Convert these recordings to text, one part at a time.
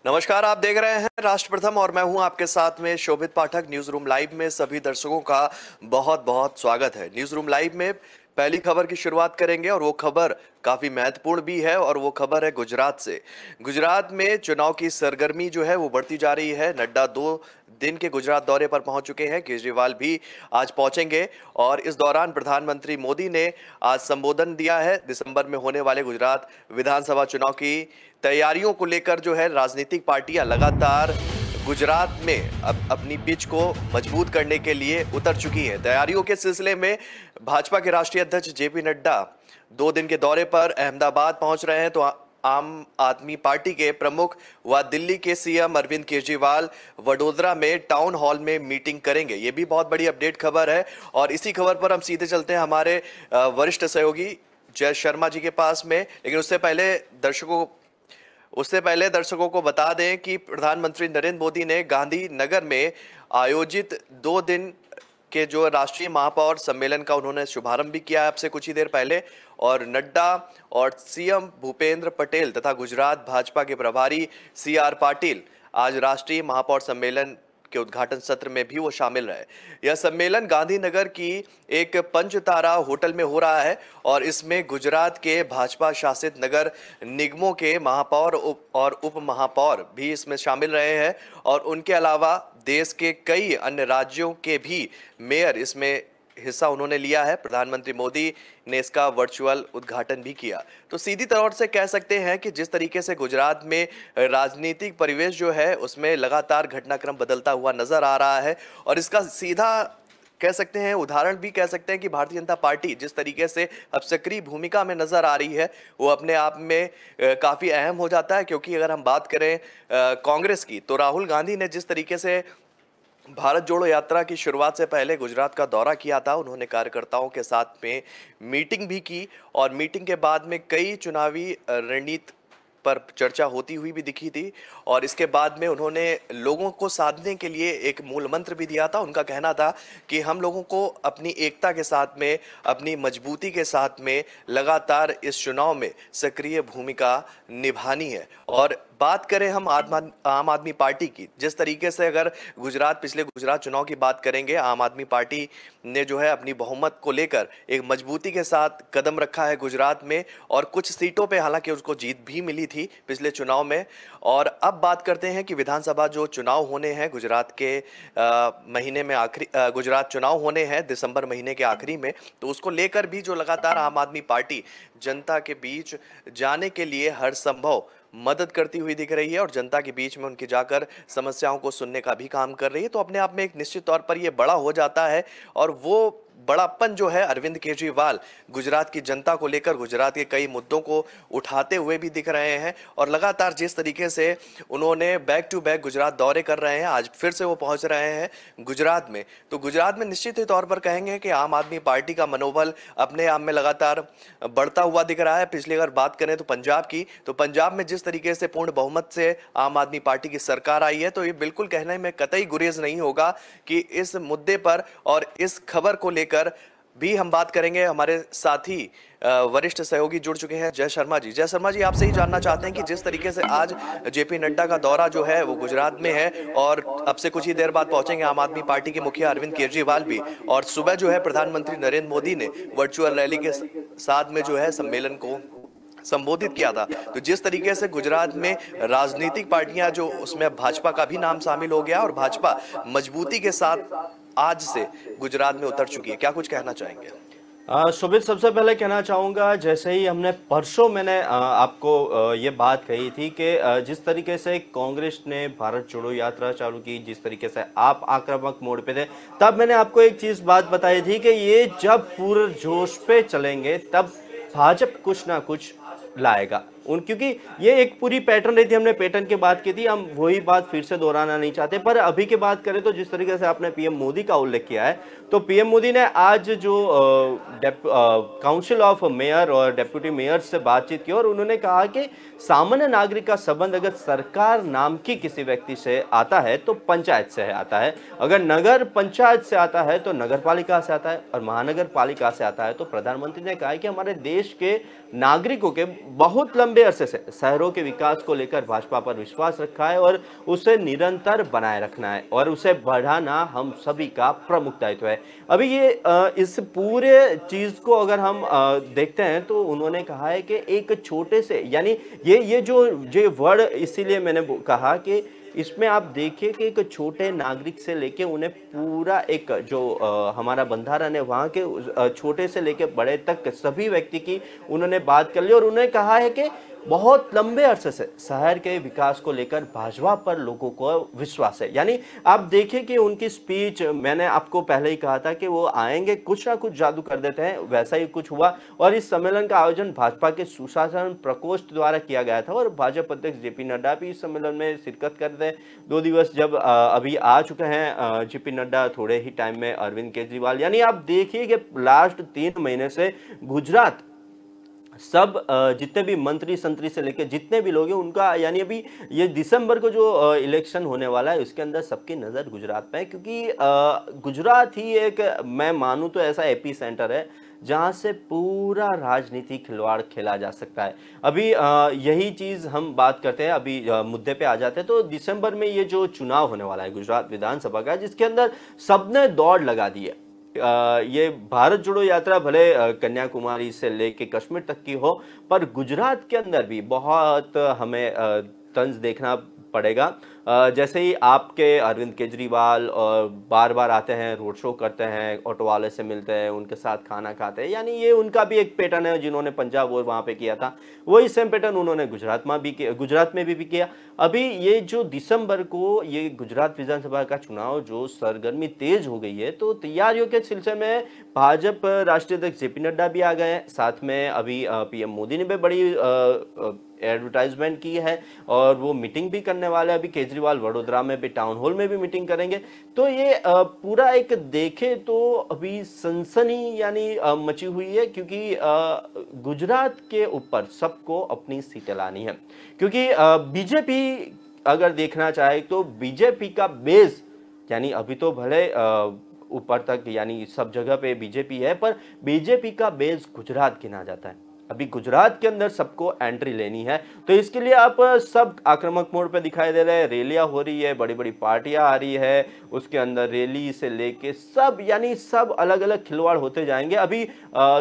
नमस्कार, आप देख रहे हैं राष्ट्र प्रथम और मैं हूं आपके साथ में शोभित पाठक। न्यूज रूम लाइव में सभी दर्शकों का बहुत बहुत स्वागत है। न्यूज रूम लाइव में पहली खबर की शुरुआत करेंगे और वो खबर काफी महत्वपूर्ण भी है और वो खबर है गुजरात से। गुजरात में चुनाव की सरगर्मी जो है वो बढ़ती जा रही है। नड्डा 2 दिन के गुजरात दौरे पर पहुंच चुके हैं, केजरीवाल भी आज पहुंचेंगे और इस दौरान प्रधानमंत्री मोदी ने आज संबोधन दिया है। दिसंबर में होने वाले गुजरात विधानसभा चुनाव की तैयारियों को लेकर जो है राजनीतिक पार्टियां लगातार गुजरात में अपनी पिच को मजबूत करने के लिए उतर चुकी हैं। तैयारियों के सिलसिले में भाजपा के राष्ट्रीय अध्यक्ष जेपी नड्डा 2 दिन के दौरे पर अहमदाबाद पहुंच रहे हैं, तो आम आदमी पार्टी के प्रमुख व दिल्ली के सीएम अरविंद केजरीवाल वडोदरा में टाउन हॉल में मीटिंग करेंगे। ये भी बहुत बड़ी अपडेट खबर है और इसी खबर पर हम सीधे चलते हैं हमारे वरिष्ठ सहयोगी जय शर्मा जी के पास में। लेकिन उससे पहले दर्शकों को बता दें कि प्रधानमंत्री नरेंद्र मोदी ने गांधीनगर में आयोजित 2 दिन के जो राष्ट्रीय महापौर सम्मेलन का उन्होंने शुभारंभ भी किया है अब से कुछ ही देर पहले। और नड्डा और सीएम भूपेंद्र पटेल तथा गुजरात भाजपा के प्रभारी सीआर पाटिल आज राष्ट्रीय महापौर सम्मेलन के उद्घाटन सत्र में भी वो शामिल रहे। यह सम्मेलन गांधीनगर की एक पंचतारा होटल में हो रहा है और इसमें गुजरात के भाजपा शासित नगर निगमों के महापौर और उप महापौर भी इसमें शामिल रहे हैं और उनके अलावा देश के कई अन्य राज्यों के भी मेयर इसमें हिस्सा उन्होंने लिया है। प्रधानमंत्री मोदी ने इसका वर्चुअल उद्घाटन भी किया। तो सीधी तौर से कह सकते हैं कि जिस तरीके से गुजरात में राजनीतिक परिवेश जो है उसमें लगातार घटनाक्रम बदलता हुआ नजर आ रहा है और इसका सीधा कह सकते हैं उदाहरण भी कह सकते हैं कि भारतीय जनता पार्टी जिस तरीके से अब सक्रिय भूमिका में नजर आ रही है वो अपने आप में काफी अहम हो जाता है। क्योंकि अगर हम बात करें कांग्रेस की, तो राहुल गांधी ने जिस तरीके से भारत जोड़ो यात्रा की शुरुआत से पहले गुजरात का दौरा किया था, उन्होंने कार्यकर्ताओं के साथ में मीटिंग भी की और मीटिंग के बाद में कई चुनावी रणनीति पर चर्चा होती हुई भी दिखी थी और इसके बाद में उन्होंने लोगों को साधने के लिए एक मूल मंत्र भी दिया था। उनका कहना था कि हम लोगों को अपनी एकता के साथ में, अपनी मजबूती के साथ में लगातार इस चुनाव में सक्रिय भूमिका निभानी है। और बात करें हम आम आदमी पार्टी की, जिस तरीके से अगर पिछले गुजरात चुनाव की बात करेंगे, आम आदमी पार्टी ने जो है अपनी बहुमत को लेकर एक मजबूती के साथ कदम रखा है गुजरात में और कुछ सीटों पे हालांकि उसको जीत भी मिली थी पिछले चुनाव में। और अब बात करते हैं कि विधानसभा जो चुनाव होने हैं गुजरात के महीने में गुजरात चुनाव होने हैं दिसंबर महीने के आखिरी में, तो उसको लेकर भी जो लगातार आम आदमी पार्टी जनता के बीच जाने के लिए हर संभव मदद करती हुई दिख रही है और जनता के बीच में उनकी जाकर समस्याओं को सुनने का भी काम कर रही है। तो अपने आप में एक निश्चित तौर पर ये बड़ा हो जाता है और वो बड़ापन जो है अरविंद केजरीवाल गुजरात की जनता को लेकर गुजरात के कई मुद्दों को उठाते हुए भी दिख रहे हैं और लगातार जिस तरीके से उन्होंने बैक टू बैक गुजरात दौरे कर रहे हैं, आज फिर से वो पहुंच रहे हैं गुजरात में। तो गुजरात में निश्चित ही तौर पर कहेंगे कि आम आदमी पार्टी का मनोबल अपने आप में लगातार बढ़ता हुआ दिख रहा है। पिछली अगर बात करें तो पंजाब की, तो पंजाब में जिस तरीके से पूर्ण बहुमत से आम आदमी पार्टी की सरकार आई है, तो ये बिल्कुल कहने में कतई गुरेज नहीं होगा कि इस मुद्दे पर और इस खबर को लेकर भी हम बात करेंगे। हमारे साथी वरिष्ठ सहयोगी जुड़ चुके हैं जय शर्मा जी। जय शर्मा जी, आपसे ही जानना चाहते हैं कि जिस तरीके से आज जेपी नड्डा का दौरा जो है वो गुजरात में है और अब से कुछ ही देर बाद पहुंचेंगे आम आदमी पार्टी के मुखिया अरविंद केजरीवाल भी, और सुबह जो है प्रधानमंत्री नरेंद्र मोदी ने वर्चुअल रैली के साथ में जो है सम्मेलन को संबोधित किया था। तो जिस तरीके से गुजरात में राजनीतिक पार्टियां जो उसमें भाजपा का भी नाम शामिल हो गया और भाजपा मजबूती के साथ आज से गुजरात में उतर चुकी है, क्या कुछ कहना चाहेंगे? शोभित, सबसे पहले कहना चाहूँगा, जैसे ही हमने परसों मैंने आपको ये बात कही थी कि जिस तरीके से कांग्रेस ने भारत जोड़ो यात्रा चालू की, जिस तरीके से आप आक्रामक मोड पे थे, तब मैंने आपको एक चीज़ बात बताई थी कि ये जब पूरे जोश पे चलेंगे तब भाजपा कुछ ना कुछ लाएगा क्योंकि ये एक पूरी पैटर्न रही थी। हमने पैटर्न की बात की थी, हम वही बात फिर से दोहराना नहीं चाहते। पर अभी की बात करें तो जिस तरीके से आपने पीएम मोदी का उल्लेख किया है, तो पीएम मोदी ने आज जो काउंसिल ऑफ मेयर और डेप्यूटी मेयर से बातचीत की और उन्होंने कहा कि सामान्य नागरिक का संबंध अगर सरकार नाम की किसी व्यक्ति से आता है तो पंचायत से आता है, अगर नगर पंचायत से आता है तो नगर पालिका से आता है और महानगर पालिका से आता है। तो प्रधानमंत्री ने कहा कि हमारे देश के नागरिकों के बहुत लंबे लंबे अरसे से शहरों के विकास को लेकर भाजपा पर विश्वास रखा है और उसे निरंतर बनाए रखना है और उसे बढ़ाना हम सभी का प्रमुख दायित्व है। अभी ये इस पूरे चीज को अगर हम देखते हैं तो उन्होंने कहा है कि एक छोटे से यानी ये जो वर्ड इसीलिए मैंने कहा कि इसमें आप देखिए कि एक छोटे नागरिक से लेके उन्हें पूरा एक जो हमारा बंधारण है वहाँ के छोटे से लेके बड़े तक सभी व्यक्ति की उन्होंने बात कर ली और उन्होंने कहा है कि बहुत लंबे अरसे से शहर के विकास को लेकर भाजपा पर लोगों को विश्वास है। यानी आप देखिए कि उनकी स्पीच, मैंने आपको पहले ही कहा था कि वो आएंगे कुछ ना कुछ जादू कर देते हैं, वैसा ही कुछ हुआ और इस सम्मेलन का आयोजन भाजपा के सुशासन प्रकोष्ठ द्वारा किया गया था और भाजपा अध्यक्ष जेपी नड्डा भी इस सम्मेलन में शिरकत करते हैं। 2 दिवस जब अभी आ चुके हैं जेपी नड्डा, थोड़े ही टाइम में अरविंद केजरीवाल, यानी आप देखिए कि लास्ट 3 महीने से गुजरात सब जितने भी मंत्री संतरी से लेकर जितने भी लोग हैं उनका, यानी अभी ये दिसंबर को जो इलेक्शन होने वाला है उसके अंदर सबकी नज़र गुजरात पे है क्योंकि गुजरात ही एक, मैं मानूं तो ऐसा एपी सेंटर है जहां से पूरा राजनीति खिलवाड़ खेला जा सकता है। अभी यही चीज़ हम बात करते हैं, अभी मुद्दे पे आ जाते हैं। तो दिसंबर में ये जो चुनाव होने वाला है गुजरात विधानसभा का, जिसके अंदर सबने दौड़ लगा दी है। ये भारत जोड़ो यात्रा भले कन्याकुमारी से लेके कश्मीर तक की हो, पर गुजरात के अंदर भी बहुत हमें तंज देखना पड़ेगा। जैसे ही आपके अरविंद केजरीवाल और बार बार आते हैं, रोड शो करते हैं, ऑटो वाले से मिलते हैं, उनके साथ खाना खाते हैं, यानी ये उनका भी एक पैटर्न है। जिन्होंने पंजाब और वहाँ पे किया था वही सेम पैटर्न उन्होंने गुजरात में भी किया। अभी ये जो दिसंबर को ये गुजरात विधानसभा का चुनाव जो सरगर्मी तेज हो गई है, तो तैयारियों के सिलसिले में भाजपा राष्ट्रीय अध्यक्ष जेपी नड्डा भी आ गए हैं। साथ में अभी पीएम मोदी ने भी बड़ी एडवर्टाइजमेंट की है और वो मीटिंग भी करने वाले हैं। अभी केजरीवाल वडोदरा में भी टाउन हॉल में भी मीटिंग करेंगे। तो ये पूरा एक देखे तो अभी सनसनी यानी मची हुई है क्योंकि गुजरात के ऊपर सबको अपनी सीटें लानी है क्योंकि बीजेपी अगर देखना चाहे तो बीजेपी का बेस, यानी अभी तो भले ऊपर तक यानी सब जगह पे बीजेपी है, पर बीजेपी का बेस गुजरात गिना जाता है। अभी गुजरात के अंदर सबको एंट्री लेनी है, तो इसके लिए आप सब आक्रामक मोड पे दिखाई दे रहे हैं। रैलियां हो रही है, बड़ी बड़ी पार्टियां आ रही है, उसके अंदर रैली से लेके सब, यानी सब अलग अलग खिलवाड़ होते जाएंगे। अभी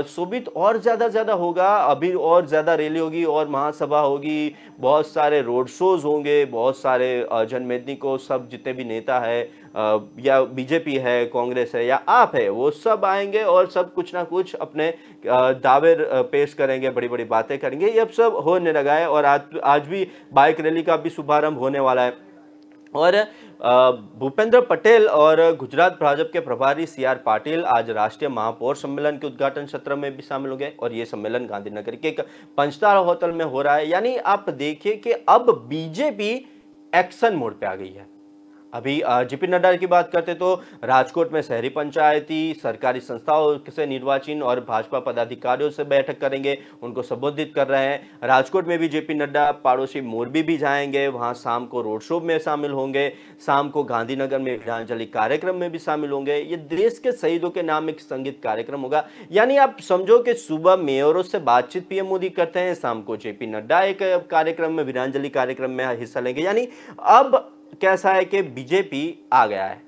शोभित और ज्यादा होगा, अभी और ज्यादा रैली होगी और महासभा होगी, बहुत सारे रोड शोज होंगे, बहुत सारे जनमेदनी को सब जितने भी नेता है या बीजेपी है, कांग्रेस है या आप है, वो सब आएंगे और सब कुछ ना कुछ अपने दावे पेश करेंगे, बड़ी बड़ी बातें करेंगे। ये अब सब होने लगा है और आज भी बाइक रैली का भी शुभारंभ होने वाला है। और भूपेंद्र पटेल और गुजरात भाजपा के प्रभारी सीआर पाटिल आज राष्ट्रीय महापौर सम्मेलन के उद्घाटन सत्र में भी शामिल हो गए और ये सम्मेलन गांधीनगर के एक पंचतारा होटल में हो रहा है। यानी आप देखिए कि अब बीजेपी एक्शन मोड पे आ गई है। अभी जेपी नड्डा की बात करते तो राजकोट में शहरी पंचायती सरकारी संस्थाओं से निर्वाचन और भाजपा पदाधिकारियों से बैठक करेंगे, उनको संबोधित कर रहे हैं। राजकोट में भी जेपी नड्डा पड़ोसी मोरबी भी जाएंगे, वहां शाम को रोड शो में शामिल होंगे, शाम को गांधीनगर में श्रद्धांजलि कार्यक्रम में भी शामिल होंगे। ये देश के शहीदों के नाम एक संगीत कार्यक्रम होगा। यानी आप समझो कि सुबह मेयरों से बातचीत पीएम मोदी करते हैं, शाम को जेपी नड्डा एक कार्यक्रम में श्रद्धांजलि कार्यक्रम में हिस्सा लेंगे। यानी अब कैसा है कि बीजेपी आ गया है।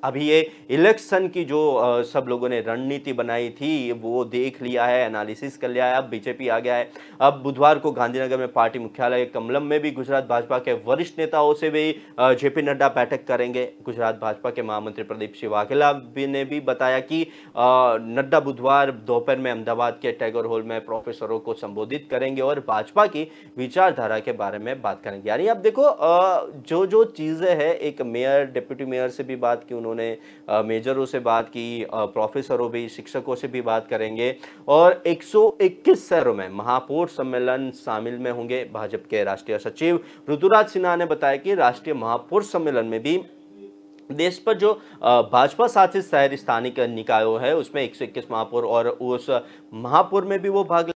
अभी ये इलेक्शन की जो सब लोगों ने रणनीति बनाई थी वो देख लिया है, एनालिसिस कर लिया है, अब बीजेपी आ गया है। अब बुधवार को गांधीनगर में पार्टी मुख्यालय कमलम में भी गुजरात भाजपा के वरिष्ठ नेताओं से भी जेपी नड्डा बैठक करेंगे। गुजरात भाजपा के महामंत्री प्रदीप सिंह वाघेला ने भी बताया कि नड्डा बुधवार दोपहर में अहमदाबाद के टैगोर हॉल में प्रोफेसरों को संबोधित करेंगे और भाजपा की विचारधारा के बारे में बात करेंगे। यानी आप देखो जो चीजें हैं, एक मेयर डिप्टी मेयर से भी बात की उन्होंने, मेजरों से बात की, प्रोफेसरों भी, शिक्षकों से भी बात करेंगे और 121 शहरों में महापौर सम्मेलन शामिल में होंगे। भाजपा के राष्ट्रीय सचिव ऋतुराज सिन्हा ने बताया कि राष्ट्रीय महापौर सम्मेलन में भी देश पर जो भाजपा शासित शहरी स्थानिक निकायों है उसमें 121 महापौर और उस महापौर में भी वो भाग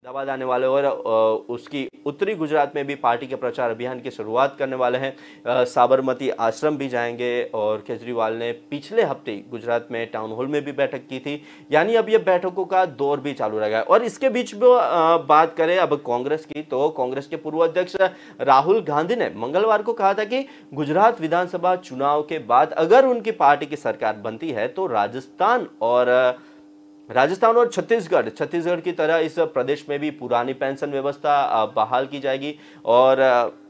अहमदाबाद आने वाले और उसकी उत्तरी गुजरात में भी पार्टी के प्रचार अभियान की शुरुआत करने वाले हैं। साबरमती आश्रम भी जाएंगे और केजरीवाल ने पिछले हफ्ते गुजरात में टाउन हॉल में भी बैठक की थी। यानी अब ये बैठकों का दौर भी चालू रहेगा। और इसके बीच में बात करें अब कांग्रेस की, तो कांग्रेस के पूर्व अध्यक्ष राहुल गांधी ने मंगलवार को कहा था कि गुजरात विधानसभा चुनाव के बाद अगर उनकी पार्टी की सरकार बनती है तो राजस्थान और छत्तीसगढ़ की तरह इस प्रदेश में भी पुरानी पेंशन व्यवस्था बहाल की जाएगी। और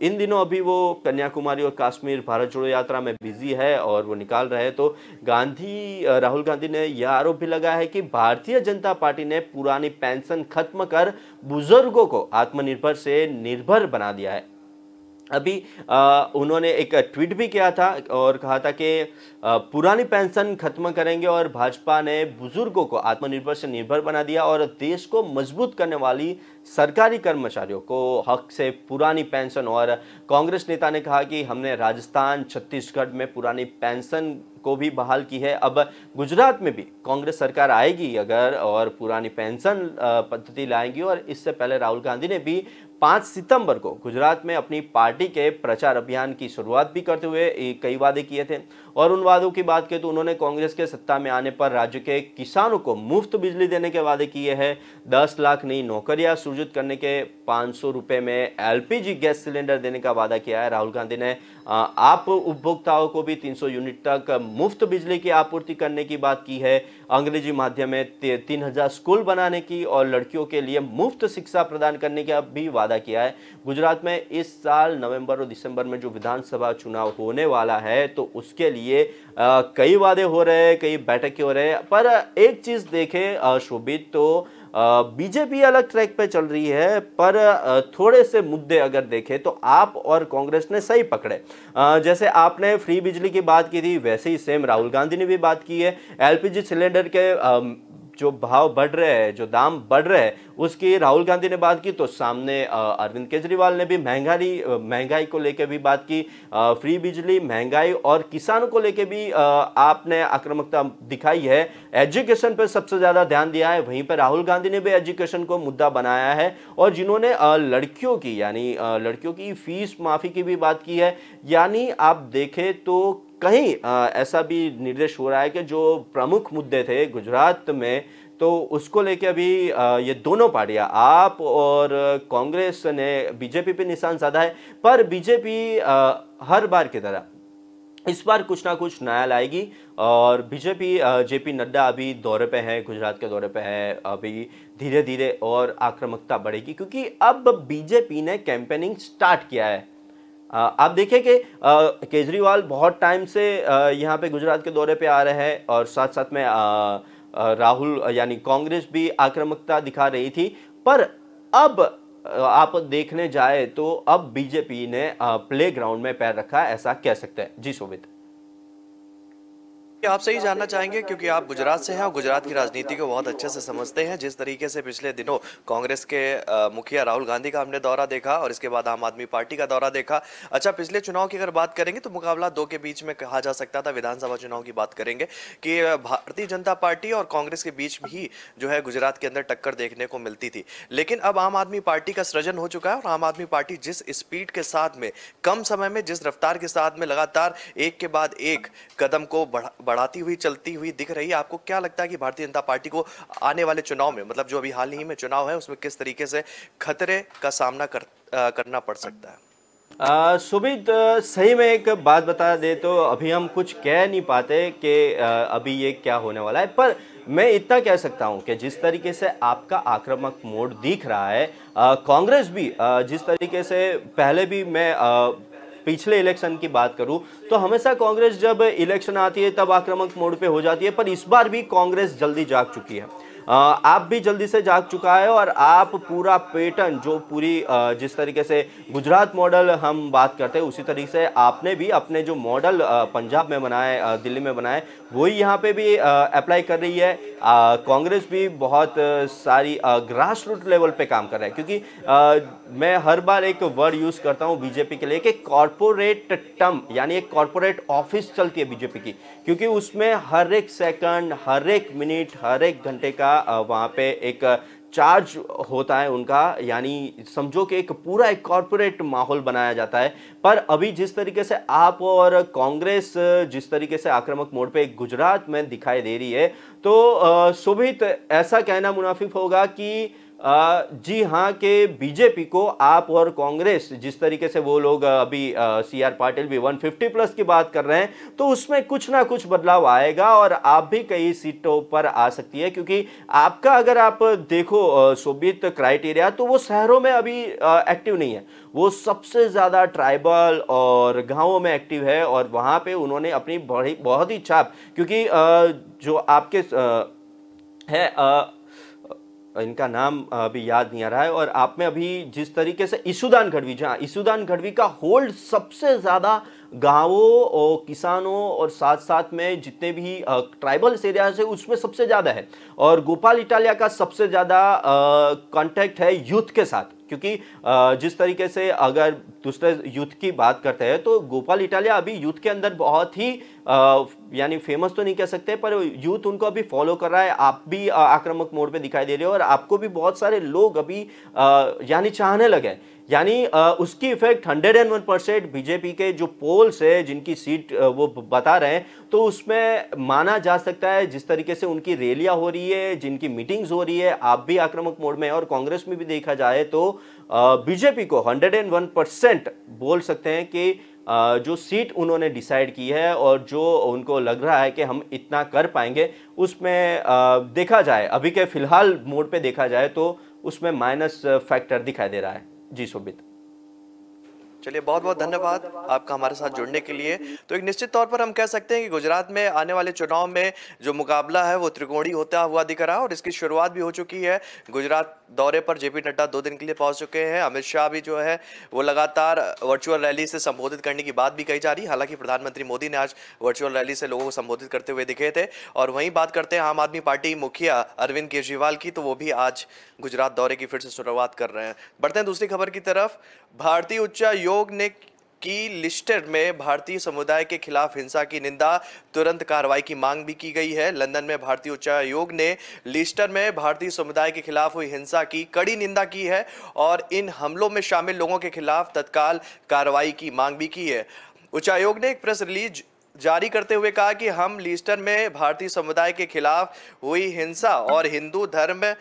इन दिनों अभी वो कन्याकुमारी और कश्मीर भारत जोड़ो यात्रा में बिजी है और वो निकाल रहे हैं। तो राहुल गांधी ने यह आरोप भी लगाया है कि भारतीय जनता पार्टी ने पुरानी पेंशन खत्म कर बुजुर्गों को आत्मनिर्भर से निर्भर बना दिया है। अभी उन्होंने एक ट्वीट भी किया था और कहा था कि पुरानी पेंशन खत्म करेंगे और भाजपा ने बुजुर्गों को आत्मनिर्भर से निर्भर बना दिया और देश को मजबूत करने वाली सरकारी कर्मचारियों को हक से पुरानी पेंशन। और कांग्रेस नेता ने कहा कि हमने राजस्थान छत्तीसगढ़ में पुरानी पेंशन को भी बहाल की है। अब गुजरात में भी कांग्रेस सरकार आएगी अगर और पुरानी पेंशन पद्धति लाएंगी। और इससे पहले राहुल गांधी ने भी 5 सितंबर को गुजरात में अपनी पार्टी के प्रचार अभियान की शुरुआत भी करते हुए कई वादे किए थे। और उन वादों की बात करें तो उन्होंने कांग्रेस के सत्ता में आने पर राज्य के किसानों को मुफ्त बिजली देने के वादे किए हैं, 10 लाख नई नौकरियां सृजित करने के, 500 रुपए में एलपीजी गैस सिलेंडर देने का वादा किया है। राहुल गांधी ने आप उपभोक्ताओं को भी 300 यूनिट तक मुफ्त बिजली की आपूर्ति करने की बात की है, अंग्रेजी माध्यम में 3000 स्कूल बनाने की और लड़कियों के लिए मुफ्त शिक्षा प्रदान करने का भी वादा किया है। गुजरात में इस साल नवंबर और दिसंबर में जो विधानसभा चुनाव होने वाला है तो उसके लिए कई वादे हो रहे हैं, कई बैठकें हो रहे हैं। पर एक चीज देखें शोभित, तो बीजेपी अलग ट्रैक पे चल रही है पर थोड़े से मुद्दे अगर देखें तो आप और कांग्रेस ने सही पकड़े। जैसे आपने फ्री बिजली की बात की थी वैसे ही सेम राहुल गांधी ने भी बात की है। एलपीजी सिलेंडर के जो भाव बढ़ रहे हैं, जो दाम बढ़ रहे हैं, उसकी राहुल गांधी ने बात की। तो सामने अरविंद केजरीवाल ने भी महंगाई को लेकर भी बात की, फ्री बिजली, महंगाई और किसानों को लेकर भी आपने आक्रामकता दिखाई है। एजुकेशन पर सबसे ज्यादा ध्यान दिया है, वहीं पर राहुल गांधी ने भी एजुकेशन को मुद्दा बनाया है। और जिन्होंने लड़कियों की फीस माफी की भी बात की है। यानी आप देखें तो कहीं ऐसा भी निर्देश हो रहा है कि जो प्रमुख मुद्दे थे गुजरात में तो उसको लेके अभी ये दोनों पार्टियां आप और कांग्रेस ने बीजेपी पे निशान साधा है। पर बीजेपी हर बार की तरह इस बार कुछ ना कुछ नया लाएगी। और बीजेपी जेपी नड्डा अभी दौरे पे है, गुजरात के दौरे पे है। अभी धीरे धीरे और आक्रामकता बढ़ेगी क्योंकि अब बीजेपी ने कैंपेनिंग स्टार्ट किया है। आप देखिए कि केजरीवाल बहुत टाइम से यहाँ पे गुजरात के दौरे पे आ रहे हैं और साथ साथ में राहुल यानी कांग्रेस भी आक्रामकता दिखा रही थी। पर अब आप देखने जाए तो अब बीजेपी ने प्लेग्राउंड में पैर रखा है, ऐसा कह सकते हैं। जी शोभित, आप सही जानना चाहेंगे क्योंकि आप गुजरात से हैं और गुजरात की राजनीति को बहुत अच्छे से समझते हैं। जिस तरीके से पिछले दिनों कांग्रेस के मुखिया राहुल गांधी का हमने दौरा देखा और इसके बाद आम आदमी पार्टी का दौरा देखा। अच्छा, पिछले चुनाव की अगर बात करेंगे तो मुकाबला 2 के बीच में कहा जा सकता था। विधानसभा चुनाव की बात करेंगे कि भारतीय जनता पार्टी और कांग्रेस के बीच ही जो है गुजरात के अंदर टक्कर देखने को मिलती थी। लेकिन अब आम आदमी पार्टी का सृजन हो चुका है और आम आदमी पार्टी जिस स्पीड के साथ में कम समय में जिस रफ्तार के साथ में लगातार एक के बाद एक कदम को बढ़ाती हुई चलती हुई दिख रही है। आपको क्या लगता है कि भारतीय जनता पार्टी को आने वाले चुनाव में, मतलब जो अभी हाल ही में चुनाव है, उसमें किस तरीके से खतरे का सामना करना पड़ सकता है? सुमित, सही में एक बात बता दे तो अभी हम कुछ कह नहीं पाते कि अभी ये क्या होने वाला है। पर मैं इतना कह सकता हूं कि जिस तरीके से आपका आक्रामक मोड दिख रहा है, कांग्रेस भी जिस तरीके से पहले भी मैं पिछले इलेक्शन की बात करूं तो हमेशा कांग्रेस जब इलेक्शन आती है तब आक्रामक मोड पे हो जाती है। पर इस बार भी कांग्रेस जल्दी जाग चुकी है, आप भी जल्दी से जाग चुका है। और आप पूरा पैटर्न जो जिस तरीके से गुजरात मॉडल हम बात करते हैं उसी तरीके से आपने भी अपने जो मॉडल पंजाब में बनाए, दिल्ली में बनाए, वही यहाँ पे भी अप्लाई कर रही है। कांग्रेस भी बहुत सारी ग्रास रूट लेवल पे काम कर रहा है क्योंकि मैं हर बार एक वर्ड यूज करता हूँ बीजेपी के लिए कि कॉर्पोरेट टर्म, यानी एक कॉर्पोरेट ऑफिस चलती है बीजेपी की, क्योंकि उसमें हर एक सेकंड, हर एक मिनट, हर एक घंटे का वहाँ पे एक चार्ज होता है उनका, यानी समझो कि एक कॉरपोरेट माहौल बनाया जाता है। पर अभी जिस तरीके से आप और कांग्रेस जिस तरीके से आक्रामक मोड पे गुजरात में दिखाई दे रही है, तो शोभित ऐसा कहना मुनाफिक होगा कि जी हाँ, कि बीजेपी को आप और कांग्रेस जिस तरीके से वो लोग अभी सी आर पाटिल भी 150 प्लस की बात कर रहे हैं, तो उसमें कुछ ना कुछ बदलाव आएगा और आप भी कई सीटों पर आ सकती है। क्योंकि आपका अगर आप देखो शोभित क्राइटेरिया, तो वो शहरों में अभी एक्टिव नहीं है, वो सबसे ज्यादा ट्राइबल और गांवों में एक्टिव है। और वहां पे उन्होंने अपनी बड़ी बहुत ही छाप, क्योंकि जो आपके है इनका नाम अभी याद नहीं आ रहा है, और आप में अभी जिस तरीके से ईशुदान गढ़वी, जहाँ ईशुदान गढ़वी का होल्ड सबसे ज्यादा गांवों और किसानों और साथ साथ में जितने भी ट्राइबल एरिया है उसमें सबसे ज्यादा है। और गोपाल इटालिया का सबसे ज्यादा कांटेक्ट है यूथ के साथ, क्योंकि जिस तरीके से अगर दूसरे यूथ की बात करते हैं, तो गोपाल इटालिया अभी यूथ के अंदर बहुत ही यानी फेमस तो नहीं कह सकते, पर यूथ उनको अभी फॉलो कर रहा है। आप भी आक्रामक मोड पे दिखाई दे रहे हो और आपको भी बहुत सारे लोग अभी यानी चाहने लगे। यानी उसकी इफेक्ट 101% बीजेपी के जो पोल्स है जिनकी सीट वो बता रहे हैं, तो उसमें माना जा सकता है। जिस तरीके से उनकी रैलियां हो रही है, जिनकी मीटिंग्स हो रही है, आप भी आक्रामक मोड में है। और कांग्रेस में भी देखा जाए तो बीजेपी को 101% बोल सकते हैं कि जो सीट उन्होंने डिसाइड की है और जो उनको लग रहा है कि हम इतना कर पाएंगे, उसमें देखा जाए अभी के फिलहाल मोड पे देखा जाए तो उसमें माइनस फैक्टर दिखाई दे रहा है। जी शोभित, चलिए, बहुत बहुत धन्यवाद आपका हमारे साथ जुड़ने के लिए। तो एक निश्चित तौर पर हम कह सकते हैं कि गुजरात में आने वाले चुनाव में जो मुकाबला है वो त्रिकोणीय होता हुआ दिख रहा है और इसकी शुरुआत भी हो चुकी है। गुजरात दौरे पर जेपी नड्डा 2 दिन के लिए पहुंच चुके हैं। अमित शाह भी जो है वो लगातार वर्चुअल रैली से संबोधित करने की बात भी कही जा रही है। हालांकि प्रधानमंत्री मोदी ने आज वर्चुअल रैली से लोगों को संबोधित करते हुए दिखे थे। और वहीं बात करते हैं आम आदमी पार्टी मुखिया अरविंद केजरीवाल की, तो वो भी आज गुजरात दौरे की फिर से शुरुआत कर रहे हैं। बढ़ते हैं दूसरी खबर की तरफ। भारतीय उच्चायोग ने की लिस्टर में भारतीय समुदाय के खिलाफ हिंसा की निंदा, तुरंत कार्रवाई की मांग भी की गई है। लंदन में भारतीय उच्चायोग ने लिस्टर में भारतीय समुदाय के खिलाफ हुई हिंसा की कड़ी निंदा की है और इन हमलों में शामिल लोगों के खिलाफ तत्काल कार्रवाई की मांग भी की है। उच्चायोग ने एक प्रेस रिलीज जारी करते हुए कहा कि हम लिस्टर में भारतीय समुदाय के खिलाफ हुई हिंसा और हिंदू धर्म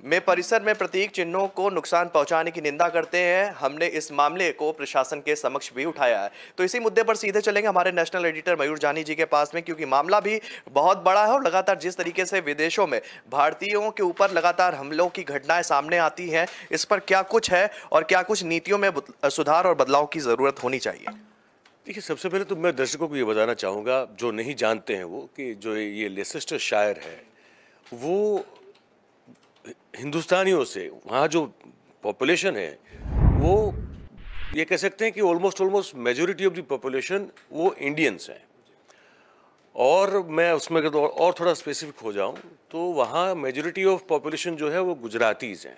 में परिसर में प्रतीक चिन्हों को नुकसान पहुंचाने की निंदा करते हैं। हमने इस मामले को प्रशासन के समक्ष भी उठाया है। तो इसी मुद्दे पर सीधे चलेंगे हमारे नेशनल एडिटर मयूर जानी जी के पास में, क्योंकि मामला भी बहुत बड़ा है और लगातार जिस तरीके से विदेशों में भारतीयों के ऊपर लगातार हमलों की घटनाएं सामने आती हैं, इस पर क्या कुछ है और क्या कुछ नीतियों में सुधार और बदलाव की जरूरत होनी चाहिए? देखिए, सबसे पहले तो मैं दर्शकों को ये बताना चाहूँगा, जो नहीं जानते हैं वो, कि जो ये लेसेस्टर शायर है वो हिंदुस्तानियों से, वहाँ जो पॉपुलेशन है वो ये कह सकते हैं कि almost majority of the population वो इंडियंस हैं। और मैं उसमें अगर और थोड़ा स्पेसिफिक हो जाऊँ तो वहाँ मेजॉरिटी ऑफ पॉपुलेशन जो है वो गुजरातीज़ हैं।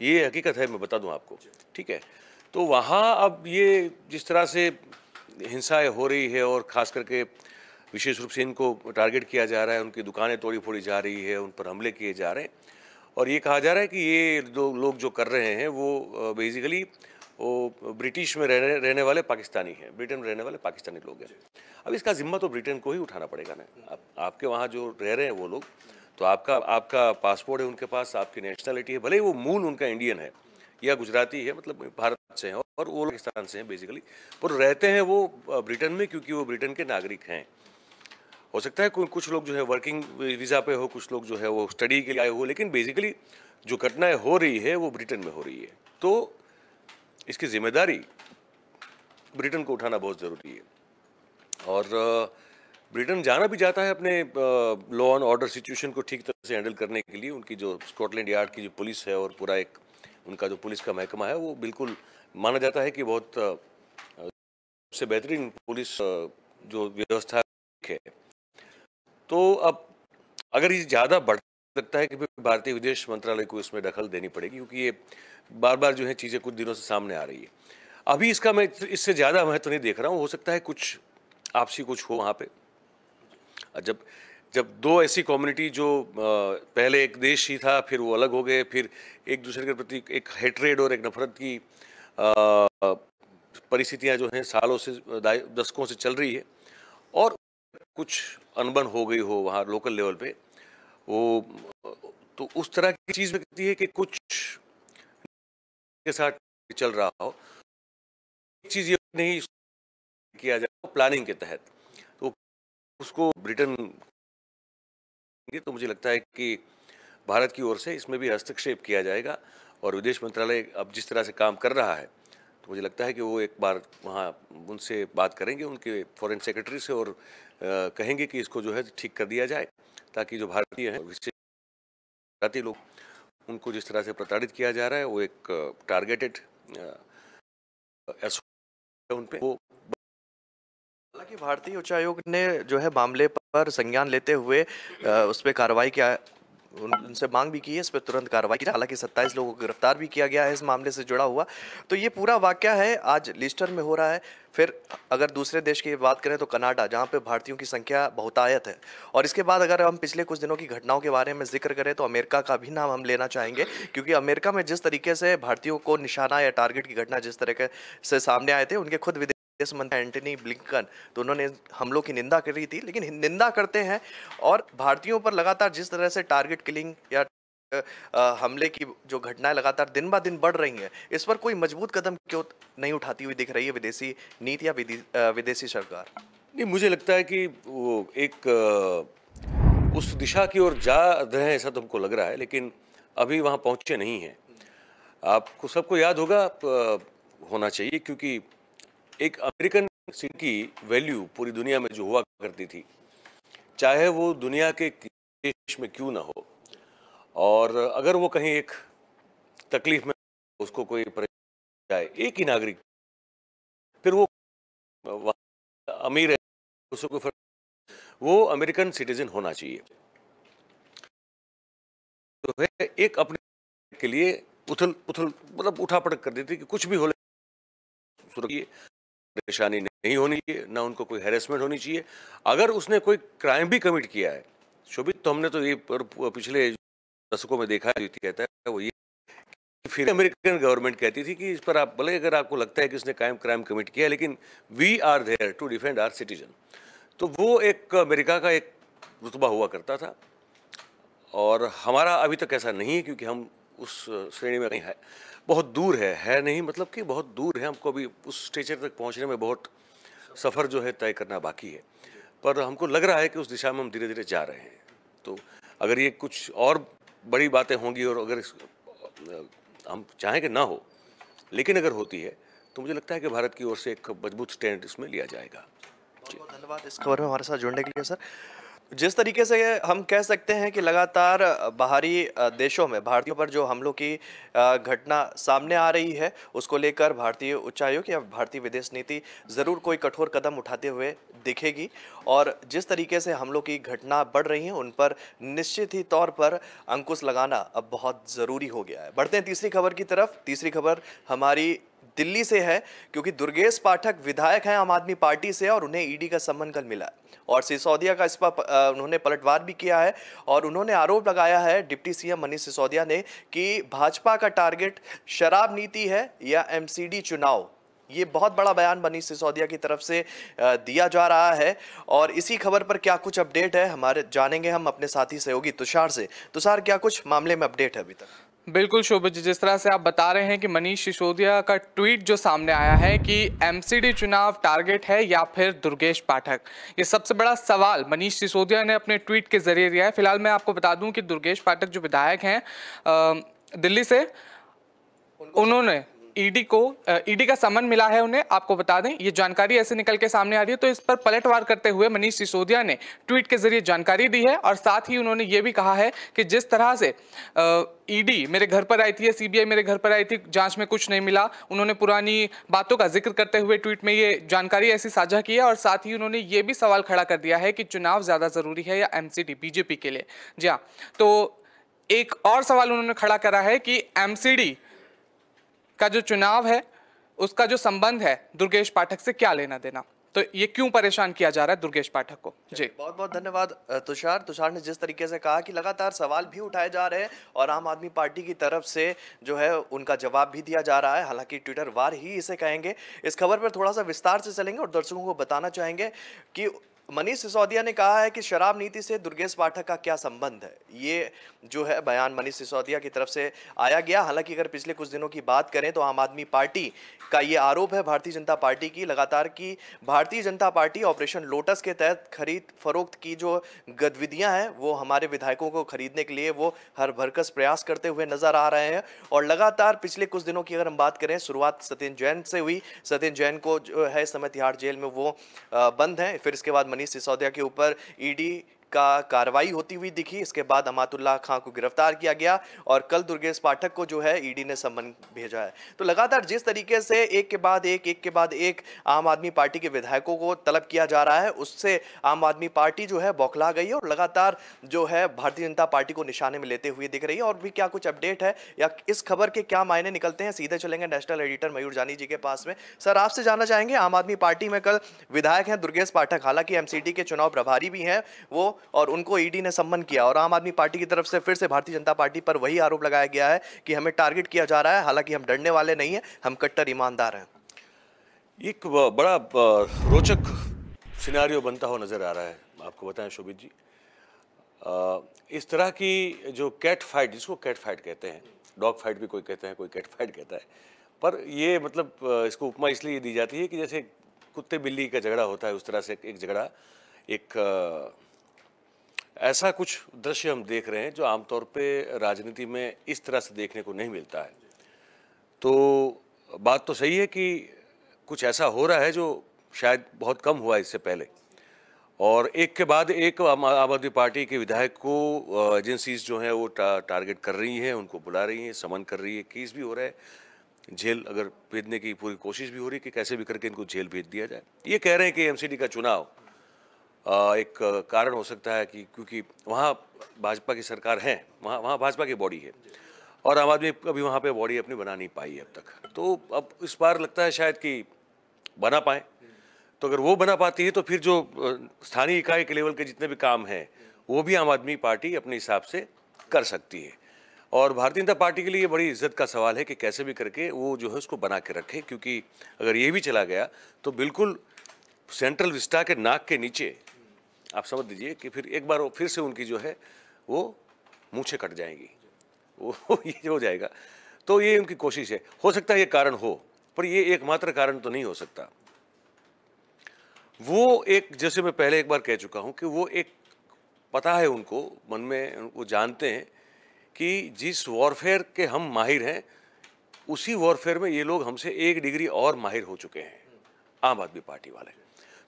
ये हकीकत है, मैं बता दूं आपको, ठीक है। तो वहाँ अब ये जिस तरह से हिंसाएं हो रही है और ख़ास करके विशेष रूप से इनको टारगेट किया जा रहा है, उनकी दुकानें तोड़ी फोड़ी जा रही है, उन पर हमले किए जा रहे हैं और ये कहा जा रहा है कि ये दो लोग जो कर रहे हैं वो बेसिकली वो ब्रिटिश में रहने वाले पाकिस्तानी हैं, ब्रिटेन में रहने वाले पाकिस्तानी लोग हैं। अब इसका जिम्मा तो ब्रिटेन को ही उठाना पड़ेगा ना। आपके वहाँ जो रह रहे हैं वो लोग, तो आपका पासपोर्ट है उनके पास, आपकी नेशनलिटी है, भले ही वो मूल उनका इंडियन है या गुजराती है, मतलब भारत से हैं और वो लोग पाकिस्तान से हैं बेसिकली, पर रहते हैं वो ब्रिटेन में क्योंकि वो ब्रिटेन के नागरिक हैं। हो सकता है कुछ लोग जो है वर्किंग वीज़ा पे हो, कुछ लोग जो है वो स्टडी के लिए आए हो, लेकिन बेसिकली जो घटनाएं हो रही है वो ब्रिटेन में हो रही है। तो इसकी जिम्मेदारी ब्रिटेन को उठाना बहुत ज़रूरी है। और ब्रिटेन जाना भी जाता है अपने लॉ एंड ऑर्डर सिचुएशन को ठीक तरह से हैंडल करने के लिए। उनकी जो स्कॉटलैंड यार्ड की जो पुलिस है और पूरा एक उनका जो पुलिस का महकमा है वो बिल्कुल माना जाता है कि बहुत सबसे बेहतरीन पुलिस जो व्यवस्था है। तो अब अगर ये ज़्यादा बढ़ सकता है कि भारतीय विदेश मंत्रालय को इसमें दखल देनी पड़ेगी, क्योंकि ये बार बार जो है चीज़ें कुछ दिनों से सामने आ रही है। अभी इसका मैं इससे ज़्यादा महत्व नहीं देख रहा हूँ। हो सकता है कुछ आपसी कुछ हो वहाँ पे, जब जब दो ऐसी कम्युनिटी जो पहले एक देश ही था, फिर वो अलग हो गए, फिर एक दूसरे के प्रति एक हेट्रेड और एक नफरत की परिस्थितियां जो हैं सालों से, दशकों से चल रही है, और कुछ अनबन हो गई हो वहाँ लोकल लेवल पे, वो तो उस तरह की चीज़ लगती है कि कुछ के साथ चल रहा हो। एक चीज़ ये नहीं किया जाए प्लानिंग के तहत, तो उसको ब्रिटेन, तो मुझे लगता है कि भारत की ओर से इसमें भी हस्तक्षेप किया जाएगा, और विदेश मंत्रालय अब जिस तरह से काम कर रहा है, तो मुझे लगता है कि वो एक बार वहाँ उनसे बात करेंगे, उनके फॉरेन सेक्रेटरी से, और कहेंगे कि इसको जो है ठीक कर दिया जाए, ताकि जो भारतीय हैं, भारतीय लोग, उनको जिस तरह से प्रताड़ित किया जा रहा है, वो एक टारगेटेड उन पे वो। हालांकि भारतीय उच्चायोग ने जो है मामले पर संज्ञान लेते हुए उस पर कार्रवाई किया, उनसे मांग भी की है इस पर तुरंत कार्रवाई की। हालांकि 27 लोगों को गिरफ्तार भी किया गया है इस मामले से जुड़ा हुआ। तो ये पूरा वाकया है आज लीस्टर में हो रहा है। फिर अगर दूसरे देश की बात करें तो कनाडा, जहां पे भारतीयों की संख्या बहुतायत है। और इसके बाद अगर हम पिछले कुछ दिनों की घटनाओं के बारे में जिक्र करें तो अमेरिका का भी नाम हम लेना चाहेंगे, क्योंकि अमेरिका में जिस तरीके से भारतीयों को निशाना या टारगेट की घटना जिस तरीके से सामने आए थे, उनके खुद विदेश मंत्री एंटनी ब्लिंकन, तो उन्होंने हमलों की निंदा करी थी। लेकिन निंदा करते हैं और भारतीयों पर लगातार जिस तरह से टारगेट किलिंग या हमले की जो घटनाएं लगातार दिन ब दिन बढ़ रही हैं, इस पर कोई मजबूत कदम क्यों नहीं उठाती हुई दिख रही है विदेशी नीति या विदेशी सरकार? नहीं, मुझे लगता है कि वो एक उस दिशा की ओर जा रहे हैं, ऐसा तो हमको लग रहा है, लेकिन अभी वहाँ पहुँचे नहीं हैं। आपको सबको याद होगा, होना चाहिए, क्योंकि एक अमेरिकन की वैल्यू पूरी दुनिया में जो हुआ करती थी, चाहे वो दुनिया के देश में क्यों ना हो, और अगर वो कहीं एक तकलीफ में उसको कोई परेशानी जाए, एक ही नागरिक, फिर वो अमीर है, उसको फर्क, वो अमेरिकन सिटीजन होना चाहिए। तो है एक अपने के लिए उथल पुथल मतलब उठा पटक कर देती कि कुछ भी हो, परेशानी नहीं होनी चाहिए, ना उनको कोई हैरेसमेंट होनी चाहिए। अगर उसने कोई क्राइम भी कमिट किया है, शोभित, तो हमने तो ये पिछले दशकों में देखा है, कहता है वो ये, फिर अमेरिकन गवर्नमेंट कहती थी कि इस पर आप भले, अगर आपको लगता है कि उसने क्राइम कमिट किया है, लेकिन we are there to defend our citizen. तो वो एक अमेरिका का एक रुतबा हुआ करता था, और हमारा अभी तक ऐसा नहीं है, क्योंकि हम उस श्रेणी में नहीं है, बहुत दूर है नहीं, मतलब कि बहुत दूर है, हमको अभी उस स्टेचर तक पहुंचने में बहुत सफ़र जो है तय करना बाकी है। पर हमको लग रहा है कि उस दिशा में हम धीरे धीरे जा रहे हैं। तो अगर ये कुछ और बड़ी बातें होंगी, और अगर हम चाहें कि ना हो, लेकिन अगर होती है, तो मुझे लगता है कि भारत की ओर से एक मजबूत स्टैंड इसमें लिया जाएगा। बहुत धन्यवाद इस खबर में हमारे साथ जुड़ने के लिए सर। जिस तरीके से हम कह सकते हैं कि लगातार बाहरी देशों में भारतीयों पर जो हमलों की घटना सामने आ रही है, उसको लेकर भारतीय उच्चायोग या भारतीय विदेश नीति ज़रूर कोई कठोर कदम उठाते हुए दिखेगी। और जिस तरीके से हमलों की घटना बढ़ रही हैं, उन पर निश्चित ही तौर पर अंकुश लगाना अब बहुत ज़रूरी हो गया है। बढ़ते हैं तीसरी खबर की तरफ। तीसरी खबर हमारी दिल्ली से है, क्योंकि दुर्गेश पाठक विधायक हैं आम आदमी पार्टी से, और उन्हें ईडी का सम्मन कल मिला है। और सिसोदिया का इस पर उन्होंने पलटवार भी किया है, और उन्होंने आरोप लगाया है डिप्टी सीएम मनीष सिसोदिया ने कि भाजपा का टारगेट शराब नीति है या एमसीडी चुनाव। ये बहुत बड़ा बयान मनीष सिसोदिया की तरफ से दिया जा रहा है। और इसी खबर पर क्या कुछ अपडेट है, हमारे जानेंगे हम अपने साथी सहयोगी तुषार से। तुषार, क्या कुछ मामले में अपडेट है अभी तक? बिल्कुल शोभित जी, जिस तरह से आप बता रहे हैं कि मनीष सिसोदिया का ट्वीट जो सामने आया है कि एमसीडी चुनाव टारगेट है या फिर दुर्गेश पाठक, ये सबसे बड़ा सवाल मनीष सिसोदिया ने अपने ट्वीट के जरिए दिया है। फिलहाल मैं आपको बता दूं कि दुर्गेश पाठक जो विधायक हैं दिल्ली से, उन्होंने ईडी का सम्मन मिला है उन्हें। आपको बता दें, ये जानकारी ऐसे निकल के सामने आ रही है, तो इस पर पलटवार करते हुए मनीष सिसोदिया ने ट्वीट के जरिए जानकारी दी है। और साथ ही उन्होंने ये भी कहा है कि जिस तरह से ईडी मेरे घर पर आई थी, सीबीआई मेरे घर पर आई थी, जांच में कुछ नहीं मिला, उन्होंने पुरानी बातों का जिक्र करते हुए ट्वीट में ये जानकारी ऐसी साझा की है। और साथ ही उन्होंने ये भी सवाल खड़ा कर दिया है कि चुनाव ज़्यादा ज़रूरी है या एमसीडी बीजेपी के लिए। जी हाँ, तो एक और सवाल उन्होंने खड़ा करा है कि एमसीडी का जो चुनाव है उसका जो संबंध है दुर्गेश पाठक से क्या लेना देना। तो ये क्यों परेशान किया जा रहा है दुर्गेश पाठक को? जी बहुत बहुत धन्यवाद तुषार। तुषार ने जिस तरीके से कहा कि लगातार सवाल भी उठाए जा रहे हैं और आम आदमी पार्टी की तरफ से जो है उनका जवाब भी दिया जा रहा है, हालांकि ट्विटर वार ही इसे कहेंगे। इस खबर पर थोड़ा सा विस्तार से चलेंगे और दर्शकों को बताना चाहेंगे कि मनीष सिसोदिया ने कहा है कि शराब नीति से दुर्गेश पाठक का क्या संबंध है। ये जो है बयान मनीष सिसोदिया की तरफ से आया गया। हालांकि अगर पिछले कुछ दिनों की बात करें तो आम आदमी पार्टी का ये आरोप है भारतीय जनता पार्टी की लगातार की Bharatiya Janata party operation lotus के तहत खरीद फरोख्त की जो गतिविधियां हैं वो हमारे विधायकों को खरीदने के लिए वो हर भरकस प्रयास करते हुए नजर आ रहे हैं। और लगातार पिछले कुछ दिनों की अगर हम बात करें, शुरुआत सत्येंद्र जैन से हुई। सत्येंद्र जैन को जो है इस समय तिहाड़ जेल में वो बंद है। फिर इसके बाद मनीष सिसोदिया के ऊपर ईडी का कार्रवाई होती हुई दिखी। इसके बाद अमातुल्लाह खां को गिरफ्तार किया गया और कल दुर्गेश पाठक को जो है ईडी ने सम्मन भेजा है। तो लगातार जिस तरीके से एक के बाद एक आम आदमी पार्टी के विधायकों को तलब किया जा रहा है, उससे आम आदमी पार्टी जो है बौखला गई है और लगातार जो है भारतीय जनता पार्टी को निशाने में लेते हुए दिख रही है। और भी क्या कुछ अपडेट है या इस खबर के क्या मायने निकलते हैं, सीधे चलेंगे नेशनल एडिटर मयूर जानी जी के पास में। सर, आपसे जानना चाहेंगे, आम आदमी पार्टी में कल विधायक हैं दुर्गेश पाठक, हालांकि एमसीडी के चुनाव प्रभारी भी हैं वो, और उनको ईडी ने सम्मन किया और आम आदमी पार्टी की तरफ से फिर से भारतीय जनता पार्टी पर वही आरोप लगाया गया है कि हमें टारगेट किया जा रहा है। हालांकि हम डरने वाले नहीं हैं, हम कट्टर ईमानदार हैं। एक बड़ा रोचक सिनारियो बनता हुआ नज़र आ रहा है। आपको बताएं शोभित जी, इस तरह की जो कैट फाइट, जिसको कैट फाइट कहते हैं, डॉग फाइट भी कोई कहते हैं, कोई कैट फाइट कहता है, पर ये मतलब इसको उपमा इसलिए दी जाती है कि जैसे कुत्ते बिल्ली का झगड़ा होता है, उस तरह से एक झगड़ा, एक ऐसा कुछ दृश्य हम देख रहे हैं जो आमतौर पे राजनीति में इस तरह से देखने को नहीं मिलता है। तो बात तो सही है कि कुछ ऐसा हो रहा है जो शायद बहुत कम हुआ इससे पहले, और एक के बाद एक आम आदमी पार्टी के विधायक को एजेंसीज जो हैं वो टारगेट कर रही हैं, उनको बुला रही हैं, समन कर रही है, केस भी हो रहा है, जेल अगर भेजने की पूरी कोशिश भी हो रही है कि कैसे भी करके इनको जेल भेज दिया जाए। ये कह रहे हैं कि एमसीडी का चुनाव एक कारण हो सकता है कि क्योंकि वहाँ भाजपा की सरकार है, वहाँ भाजपा की बॉडी है और आम आदमी अभी वहाँ पे बॉडी अपनी बना नहीं पाई है अब तक। तो अब इस बार लगता है शायद कि बना पाए। तो अगर वो बना पाती है तो फिर जो स्थानीय इकाई के लेवल के जितने भी काम हैं वो भी आम आदमी पार्टी अपने हिसाब से कर सकती है। और भारतीय जनता पार्टी के लिए बड़ी इज्जत का सवाल है कि कैसे भी करके वो जो है उसको बना के रखे, क्योंकि अगर ये भी चला गया तो बिल्कुल सेंट्रल विस्टा के नाक के नीचे आप समझ लीजिए कि फिर एक बार फिर से उनकी जो है वो मूंछें कट जाएंगी, वो ये हो जाएगा। तो ये उनकी कोशिश है। हो सकता है ये कारण हो, पर ये एकमात्र कारण तो नहीं हो सकता। वो एक, जैसे मैं पहले एक बार कह चुका हूं कि वो एक पता है उनको मन में, वो जानते हैं कि जिस वॉरफेयर के हम माहिर हैं उसी वॉरफेयर में ये लोग हमसे 1 डिग्री और माहिर हो चुके हैं, आम आदमी पार्टी वाले।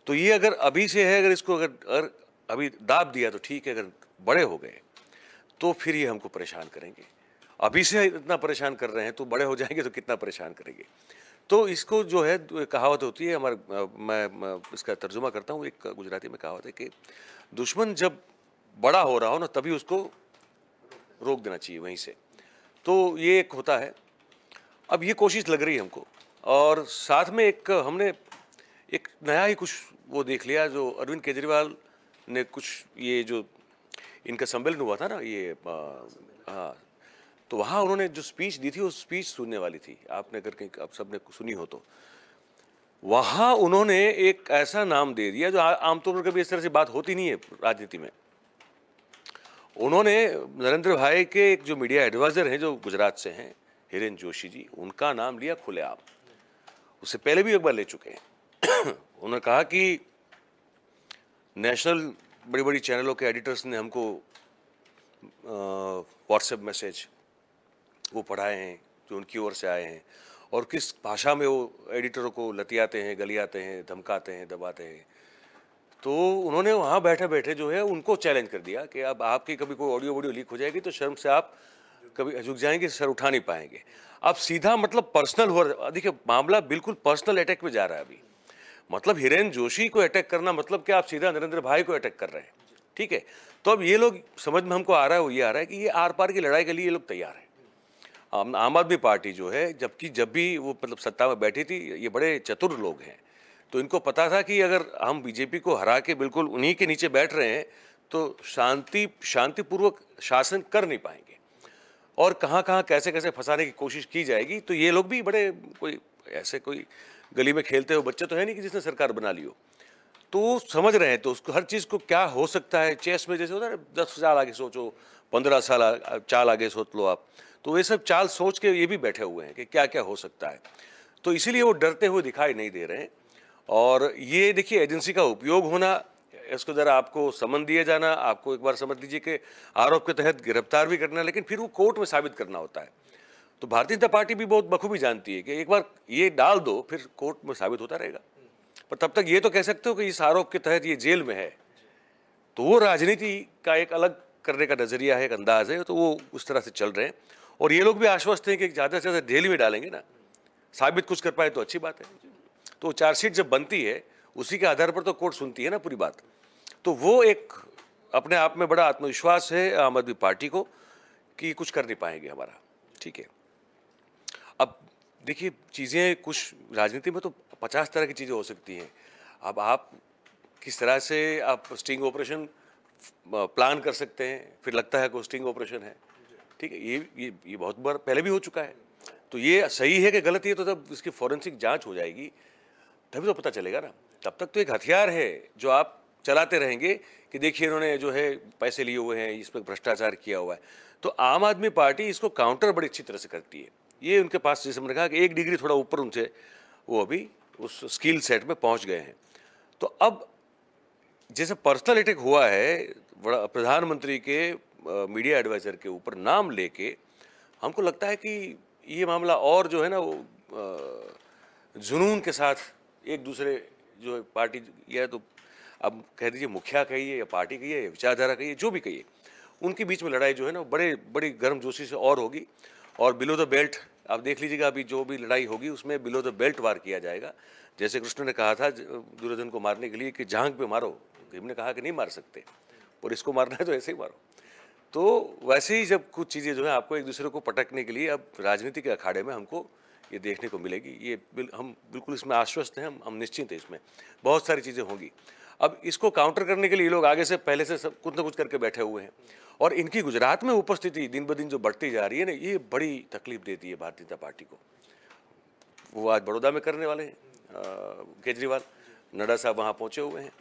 तो ये अगर अभी से है, अगर इसको अगर अभी दाब दिया तो ठीक है, अगर बड़े हो गए तो फिर ये हमको परेशान करेंगे। अभी से इतना परेशान कर रहे हैं तो बड़े हो जाएंगे तो कितना परेशान करेंगे। तो इसको जो है कहावत होती है हमारा, मैं इसका तर्जुमा करता हूँ, एक गुजराती में कहावत है कि दुश्मन जब बड़ा हो रहा हो ना तभी उसको रोक देना चाहिए वहीं से। तो ये एक होता है। अब ये कोशिश लग रही है हमको, और साथ में एक हमने एक नया ही कुछ वो देख लिया, जो अरविंद केजरीवाल ने कुछ ये जो इनका सम्मेलन हुआ था ना ये, हाँ, तो वहाँ उन्होंने जो स्पीच दी थी वो स्पीच सुनने वाली थी। आपने अगर कहीं आप सबने सुनी हो तो वहाँ उन्होंने एक ऐसा नाम दे दिया जो आमतौर पर कभी इस तरह से बात होती नहीं है राजनीति में। उन्होंने नरेंद्र भाई के एक जो मीडिया एडवाइजर हैं जो गुजरात से हैं, हिरेन जोशी जी, उनका नाम लिया खुलेआम। उससे पहले भी एक बार ले चुके हैं। उन्होंने कहा कि नेशनल बड़ी बड़ी चैनलों के एडिटर्स ने हमको व्हाट्सएप मैसेज वो पढ़ाए हैं जो उनकी ओर से आए हैं, और किस भाषा में वो एडिटरों को लतियाते हैं, गलियाते हैं, धमकाते हैं, दबाते हैं। तो उन्होंने वहाँ बैठे बैठे जो है उनको चैलेंज कर दिया कि अब आपकी कभी कोई ऑडियो वीडियो लीक हो जाएगी तो शर्म से आप कभी झुक जाएंगे, सर उठा नहीं पाएंगे। अब सीधा मतलब पर्सनल हो रहा है। देखिए मामला बिल्कुल पर्सनल अटैक में जा रहा है अभी। मतलब हिरेन जोशी को अटैक करना मतलब कि आप सीधा नरेंद्र भाई को अटैक कर रहे हैं, ठीक है। तो अब ये लोग समझ में हमको आ रहा है, वो ये आ रहा है कि ये आर पार की लड़ाई के लिए ये लोग तैयार हैं। आम आदमी पार्टी जो है, जबकि जब भी वो मतलब सत्ता में बैठी थी, ये बड़े चतुर लोग हैं, तो इनको पता था कि अगर हम बीजेपी को हरा के बिल्कुल उन्हीं के नीचे बैठ रहे हैं तो शांतिपूर्वक शासन कर नहीं पाएंगे, और कहाँ कहाँ कैसे कैसे फंसाने की कोशिश की जाएगी। तो ये लोग भी बड़े कोई गली में खेलते हुए बच्चे तो है नहीं कि जिसने सरकार बना ली हो, तो समझ रहे हैं। तो उसको हर चीज़ को क्या हो सकता है, चेस में जैसे होता है 10 साल आगे सोचो, 15 साल चाल आगे सोच लो आप, तो ये सब चाल सोच के ये भी बैठे हुए हैं कि क्या क्या हो सकता है। तो इसीलिए वो डरते हुए दिखाई नहीं दे रहे हैं। और ये देखिए एजेंसी का उपयोग होना, इसको ज़रा आपको समन दिए जाना, आपको एक बार समझ लीजिए कि आरोप के तहत गिरफ्तार भी करना, लेकिन फिर वो कोर्ट में साबित करना होता है। तो भारतीय जनता पार्टी भी बहुत बखूबी जानती है कि एक बार ये डाल दो फिर कोर्ट में साबित होता रहेगा, पर तब तक ये तो कह सकते हो कि इस आरोप के तहत ये जेल में है। तो वो राजनीति का एक अलग करने का नज़रिया है, एक अंदाज है, तो वो उस तरह से चल रहे हैं। और ये लोग भी आश्वस्त हैं कि ज़्यादा से ज़्यादा जेल में डालेंगे ना, साबित कुछ कर पाए तो अच्छी बात है। तो चार्जशीट जब बनती है उसी के आधार पर तो कोर्ट सुनती है ना पूरी बात। तो वो एक अपने आप में बड़ा आत्मविश्वास है आम आदमी पार्टी को कि कुछ कर नहीं पाएंगे हमारा। ठीक है, अब देखिए चीज़ें कुछ राजनीति में तो 50 तरह की चीज़ें हो सकती हैं। अब आप किस तरह से आप स्टिंग ऑपरेशन प्लान कर सकते हैं, फिर लगता है कि स्टिंग ऑपरेशन है। ठीक है, ये बहुत बार पहले भी हो चुका है। तो ये सही है कि गलत है, तो तब इसकी फॉरेंसिक जांच हो जाएगी तभी तो पता चलेगा ना। तब तक तो एक हथियार है जो आप चलाते रहेंगे कि देखिए इन्होंने जो है पैसे लिए हुए हैं, इसमें भ्रष्टाचार किया हुआ है। तो आम आदमी पार्टी इसको काउंटर बड़ी अच्छी तरह से करती है। ये उनके पास, जैसे मैंने कहा कि एक डिग्री थोड़ा ऊपर उनसे वो अभी उस स्किल सेट में पहुंच गए हैं। तो अब जैसे पर्सनल अटैक हुआ है प्रधानमंत्री के मीडिया एडवाइजर के ऊपर नाम लेके, हमको लगता है कि ये मामला और जो है ना वो जुनून के साथ एक दूसरे जो पार्टी या तो अब कह दीजिए मुखिया कहिए या पार्टी कहिए या विचारधारा कहिए, जो भी कहिए, उनके बीच में लड़ाई जो है ना बड़ी गर्मजोशी से और होगी। और बिलो द बेल्ट आप देख लीजिएगा, अभी जो भी लड़ाई होगी उसमें बिलो द बेल्ट वार किया जाएगा। जैसे कृष्ण ने कहा था दुर्योधन को मारने के लिए कि झांक पे मारो, भीम ने कहा कि नहीं मार सकते, और इसको मारना है तो ऐसे ही मारो। तो वैसे ही जब कुछ चीज़ें जो है आपको एक दूसरे को पटकने के लिए अब राजनीति के अखाड़े में हमको ये देखने को मिलेगी। ये हम बिल्कुल इसमें आश्वस्त हैं, हम निश्चिंत हैं, इसमें बहुत सारी चीज़ें होंगी। अब इसको काउंटर करने के लिए लोग आगे से पहले से सब कुछ न कुछ करके बैठे हुए हैं। और इनकी गुजरात में उपस्थिति दिन ब दिन जो बढ़ती जा रही है ना, ये बड़ी तकलीफ देती है भारतीय जनता पार्टी को। वो आज बड़ौदा में करने वाले हैं, केजरीवाल, नड्डा साहब वहाँ पहुँचे हुए हैं।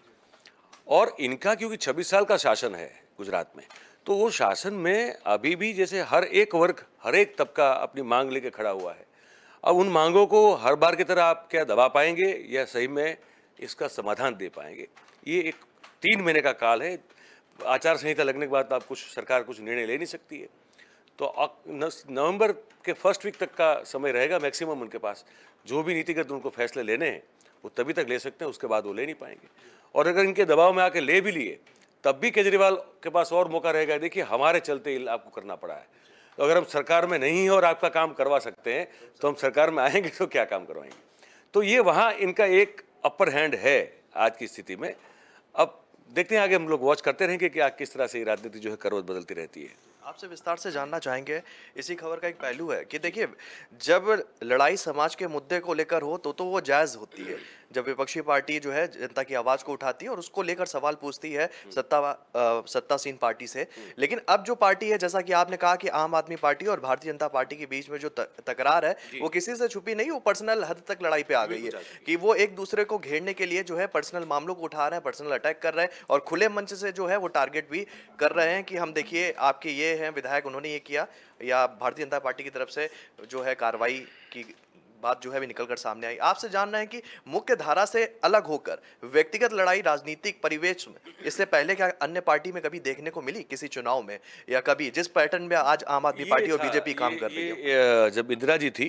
और इनका क्योंकि 26 साल का शासन है गुजरात में, तो वो शासन में अभी भी जैसे हर एक वर्ग, हर एक तबका अपनी मांग लेके खड़ा हुआ है। अब उन मांगों को हर बार की तरह आप क्या दबा पाएंगे या सही में इसका समाधान दे पाएंगे? ये एक 3 महीने का काल है। आचार संहिता लगने के बाद आप सरकार कुछ निर्णय ले नहीं सकती है। तो नवंबर के फर्स्ट वीक तक का समय रहेगा मैक्सिमम उनके पास। जो भी नीतिगत उनको फैसले लेने हैं वो तभी तक ले सकते हैं, उसके बाद वो ले नहीं पाएंगे। और अगर इनके दबाव में आके ले भी लिए तब भी केजरीवाल के पास और मौका रहेगा। देखिए हमारे चलते आपको करना पड़ा है, तो अगर हम सरकार में नहीं हैं और आपका काम करवा सकते हैं तो हम सरकार में आएंगे तो क्या काम करवाएंगे। तो ये वहाँ इनका एक अपर हैंड है आज की स्थिति में। अब देखते हैं आगे, हम लोग वॉच करते रहेंगे कि किस तरह से ये राजनीति जो है करवट बदलती रहती है। आपसे विस्तार से जानना चाहेंगे, इसी खबर का एक पहलू है कि देखिए जब लड़ाई समाज के मुद्दे को लेकर हो तो वो जायज़ होती है। जब विपक्षी पार्टी जो है जनता की आवाज़ को उठाती है और उसको लेकर सवाल पूछती है सत्तासीन पार्टी से। लेकिन अब जो पार्टी है, जैसा कि आपने कहा कि आम आदमी पार्टी और भारतीय जनता पार्टी के बीच में जो तकरार है वो किसी से छुपी नहीं, वो पर्सनल हद तक लड़ाई पे आ गई है कि वो एक दूसरे को घेरने के लिए जो है पर्सनल मामलों को उठा रहे हैं, पर्सनल अटैक कर रहे हैं और खुले मंच से जो है वो टारगेट भी कर रहे हैं कि हम देखिए आपके ये हैं विधायक, उन्होंने ये किया, या भारतीय जनता पार्टी की तरफ से जो है कार्रवाई की बात जो है भी निकलकर सामने आई। आपसे जानना है कि मुख्य धारा से अलग होकर व्यक्तिगत लड़ाई राजनीतिक परिवेश में इससे पहले क्या अन्य पार्टी में कभी देखने को मिली किसी चुनाव में, या कभी जिस पैटर्न में आज आम आदमी पार्टी और बीजेपी काम कर रही है? जब इंदिरा जी थी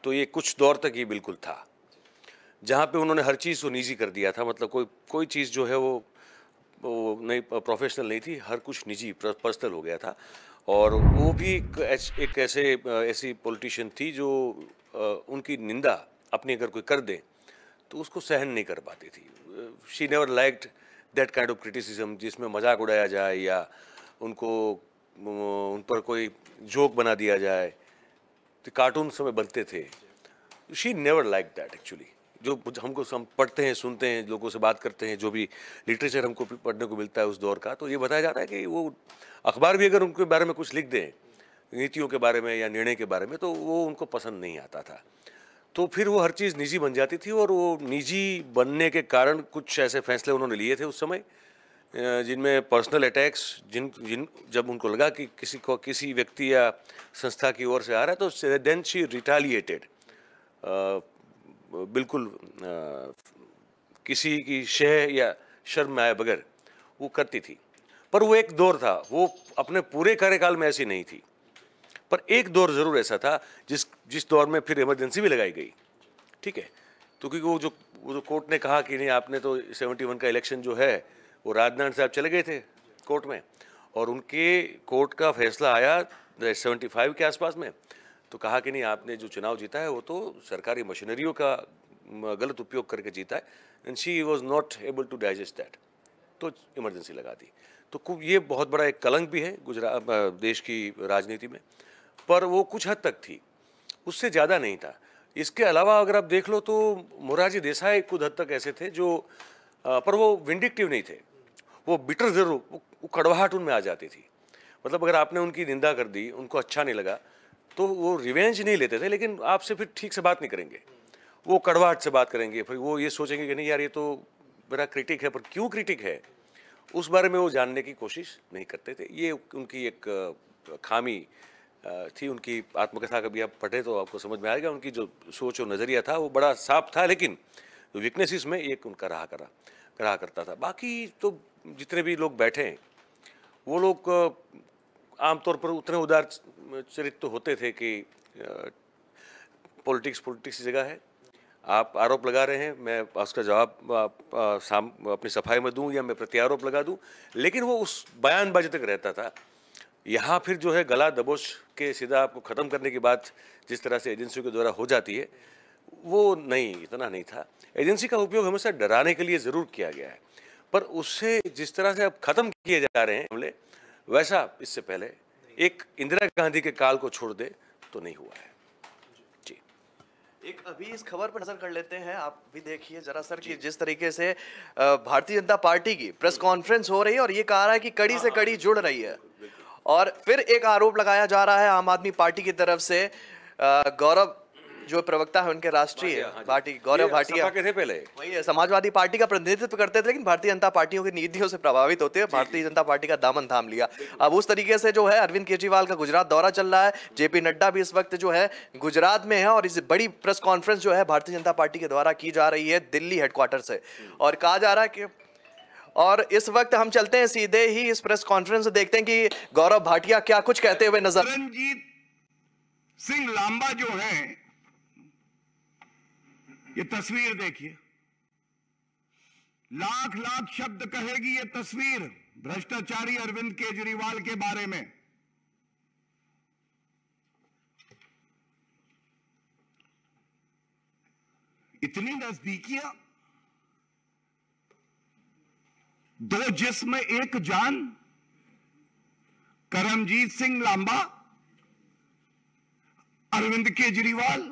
तो ये कुछ दौर तक ये बिल्कुल था, जहाँ पे उन्होंने हर चीज़ को निजी कर दिया था। मतलब कोई चीज़ जो है वो नहीं, प्रोफेशनल नहीं थी, हर कुछ निजी पर्सनल हो गया था। और वो भी एक ऐसी पॉलिटिशियन थी जो उनकी निंदा अपनी अगर कोई कर दे तो उसको सहन नहीं कर पाती थी। She never liked that kind of criticism, जिसमें मजाक उड़ाया जाए या उन पर कोई जोक बना दिया जाए। तो कार्टून समय बनते थे, she never like that actually. जो हमको हम पढ़ते हैं, सुनते हैं, लोगों से बात करते हैं, जो भी लिटरेचर हमको पढ़ने को मिलता है उस दौर का, तो ये बताया जा रहा है कि वो अखबार भी अगर उनके बारे में कुछ लिख दें, नीतियों के बारे में या निर्णय के बारे में, तो वो उनको पसंद नहीं आता था। तो फिर वो हर चीज़ निजी बन जाती थी, और वो निजी बनने के कारण कुछ ऐसे फैसले उन्होंने लिए थे उस समय जिनमें पर्सनल अटैक्स, जब उनको लगा कि किसी व्यक्ति या संस्था की ओर से आ रहा है, तो देन शी रिटालिएटेड, बिल्कुल किसी की शह या शर्म में आए बगैर वो करती थी। पर वो एक दौर था, वो अपने पूरे कार्यकाल में ऐसी नहीं थी, पर एक दौर ज़रूर ऐसा था जिस दौर में फिर इमरजेंसी भी लगाई गई। ठीक है, तो क्योंकि वो जो कोर्ट ने कहा कि नहीं, आपने तो 71 का इलेक्शन जो है, वो राजनारायण साहब चले गए थे कोर्ट में, और उनके कोर्ट का फैसला आया 75 के आसपास में, तो कहा कि नहीं, आपने जो चुनाव जीता है वो तो सरकारी मशीनरियों का गलत उपयोग करके जीता है, and she was not able to digest that, तो इमरजेंसी लगा दी। तो ये बहुत बड़ा एक कलंक भी है गुजरात देश की राजनीति में, पर वो कुछ हद तक थी, उससे ज़्यादा नहीं था। इसके अलावा अगर आप देख लो तो मोरारजी देसाई कुछ हद तक ऐसे थे जो पर वो विंडिक्टिव नहीं थे, वो बिटर जरूर, वो कड़वाहट उनमें आ जाती थी। मतलब अगर आपने उनकी निंदा कर दी, उनको अच्छा नहीं लगा, तो वो रिवेंज नहीं लेते थे, लेकिन आपसे फिर ठीक से बात नहीं करेंगे, वो कड़वाहट से बात करेंगे। फिर वो ये सोचेंगे कि नहीं यार, ये तो मेरा क्रिटिक है, पर क्यों क्रिटिक है उस बारे में वो जानने की कोशिश नहीं करते थे। ये उनकी एक खामी थी। उनकी आत्मकथा कभी आप पढ़े तो आपको समझ में आएगा, उनकी जो सोच और नज़रिया था वो बड़ा साफ था, लेकिन वीकनेसेस में एक उनका रहा करता था। बाकी तो जितने भी लोग बैठे हैं वो लोग आमतौर पर उतने उदार चरित्र तो होते थे कि पॉलिटिक्स की जगह है, आप आरोप लगा रहे हैं, मैं उसका जवाब अपनी सफाई में दूं या मैं प्रत्यारोप लगा दूं, लेकिन वो उस बयानबाजी तक रहता था। यहाँ फिर जो है गला दबोच के सीधा आपको ख़त्म करने की बात जिस तरह से एजेंसियों के द्वारा हो जाती है, वो नहीं, इतना नहीं था। एजेंसी का उपयोग हमेशा डराने के लिए ज़रूर किया गया है, पर उससे जिस तरह से अब ख़त्म किए जा रहे हैं हमले, वैसा इससे पहले एक इंदिरा गांधी के काल को छोड़ दे तो नहीं हुआ है। जी, एक अभी इस खबर पर नजर कर लेते हैं, आप भी देखिए जरा सर कि जिस तरीके से भारतीय जनता पार्टी की प्रेस कॉन्फ्रेंस हो रही है और ये कहा रहा है कि कड़ी से कड़ी जुड़ रही है, और फिर एक आरोप लगाया जा रहा है आम आदमी पार्टी की तरफ से, गौरव जो प्रवक्ता है उनके राष्ट्रीय पार्टी, गौरव भाटिया थे पहले, वही है, समाजवादी पार्टी का प्रतिनिधित्व करते थे, लेकिन भारतीय जनता पार्टियों की नीतियों से प्रभावित होते हैं, भारतीय जनता पार्टी का दामन थाम लिया। अब उस तरीके से जो है अरविंद केजरीवाल का गुजरात दौरा चल रहा है, जेपी नड्डा भी इस वक्त जो है गुजरात में है, और इस बड़ी प्रेस कॉन्फ्रेंस जो है भारतीय जनता पार्टी के द्वारा की जा रही है दिल्ली हेडक्वार्टर से, और कहा जा रहा है कि, और इस वक्त हम चलते हैं सीधे ही इस प्रेस कॉन्फ्रेंस से, देखते हैं कि गौरव भाटिया क्या कुछ कहते हुए नजर। रणजीत सिंह लांबा जो है, ये तस्वीर देखिए, लाख लाख शब्द कहेगी ये तस्वीर भ्रष्टाचारी अरविंद केजरीवाल के बारे में। इतनी नजदीकियां, दो जिस्म एक जान, करमजीत सिंह लांबा, अरविंद केजरीवाल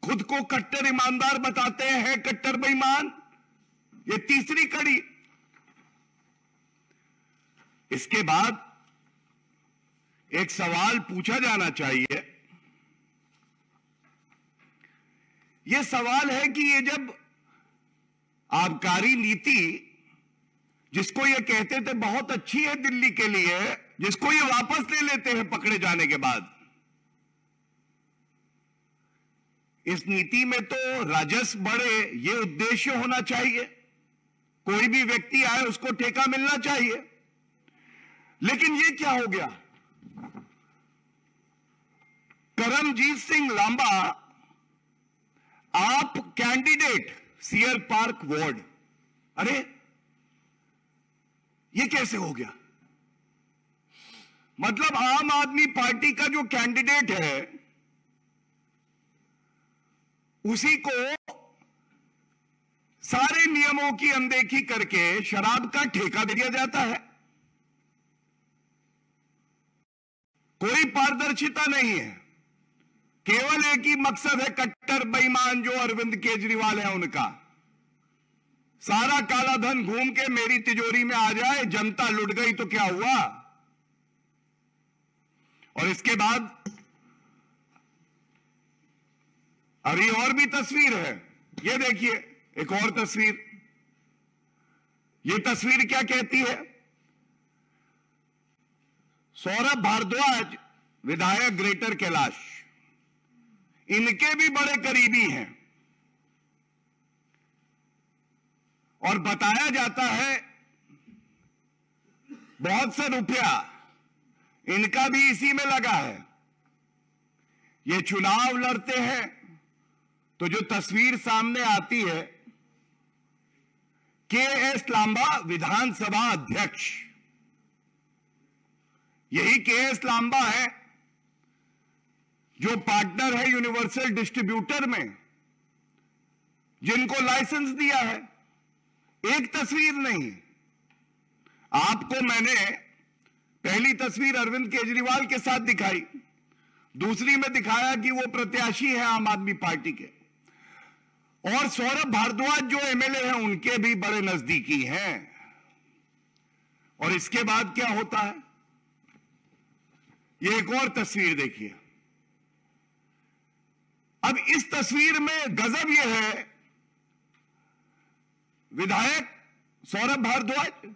खुद को कट्टर ईमानदार बताते हैं, कट्टर बेईमान। ये तीसरी कड़ी। इसके बाद एक सवाल पूछा जाना चाहिए। यह सवाल है कि ये जब आबकारी नीति, जिसको ये कहते थे बहुत अच्छी है दिल्ली के लिए, जिसको ये वापस ले लेते हैं पकड़े जाने के बाद, इस नीति में तो राजस्व बढ़े ये उद्देश्य होना चाहिए, कोई भी व्यक्ति आए उसको ठेका मिलना चाहिए। लेकिन ये क्या हो गया? करमजीत सिंह लांबा, आप कैंडिडेट सीयर पार्क वार्ड, अरे ये कैसे हो गया? मतलब आम आदमी पार्टी का जो कैंडिडेट है उसी को सारे नियमों की अनदेखी करके शराब का ठेका दे दिया जाता है। कोई पारदर्शिता नहीं है। केवल एक ही मकसद है, कट्टर बेईमान जो अरविंद केजरीवाल है उनका, सारा काला धन घूम के मेरी तिजोरी में आ जाए, जनता लुट गई तो क्या हुआ। और इसके बाद अभी और भी तस्वीर है, ये देखिए एक और तस्वीर। ये तस्वीर क्या कहती है? सौरभ भारद्वाज विधायक ग्रेटर कैलाश, इनके भी बड़े करीबी हैं और बताया जाता है बहुत से रुपया इनका भी इसी में लगा है। ये चुनाव लड़ते हैं तो जो तस्वीर सामने आती है, के.एस. लांबा विधानसभा अध्यक्ष, यही के.एस. लांबा है जो पार्टनर है यूनिवर्सल डिस्ट्रीब्यूटर में, जिनको लाइसेंस दिया है। एक तस्वीर नहीं, आपको मैंने पहली तस्वीर अरविंद केजरीवाल के साथ दिखाई, दूसरी में दिखाया कि वो प्रत्याशी है आम आदमी पार्टी के, और सौरभ भारद्वाज जो एमएलए हैं उनके भी बड़े नजदीकी हैं। और इसके बाद क्या होता है, ये एक और तस्वीर देखिए। अब इस तस्वीर में गजब यह है, विधायक सौरभ भारद्वाज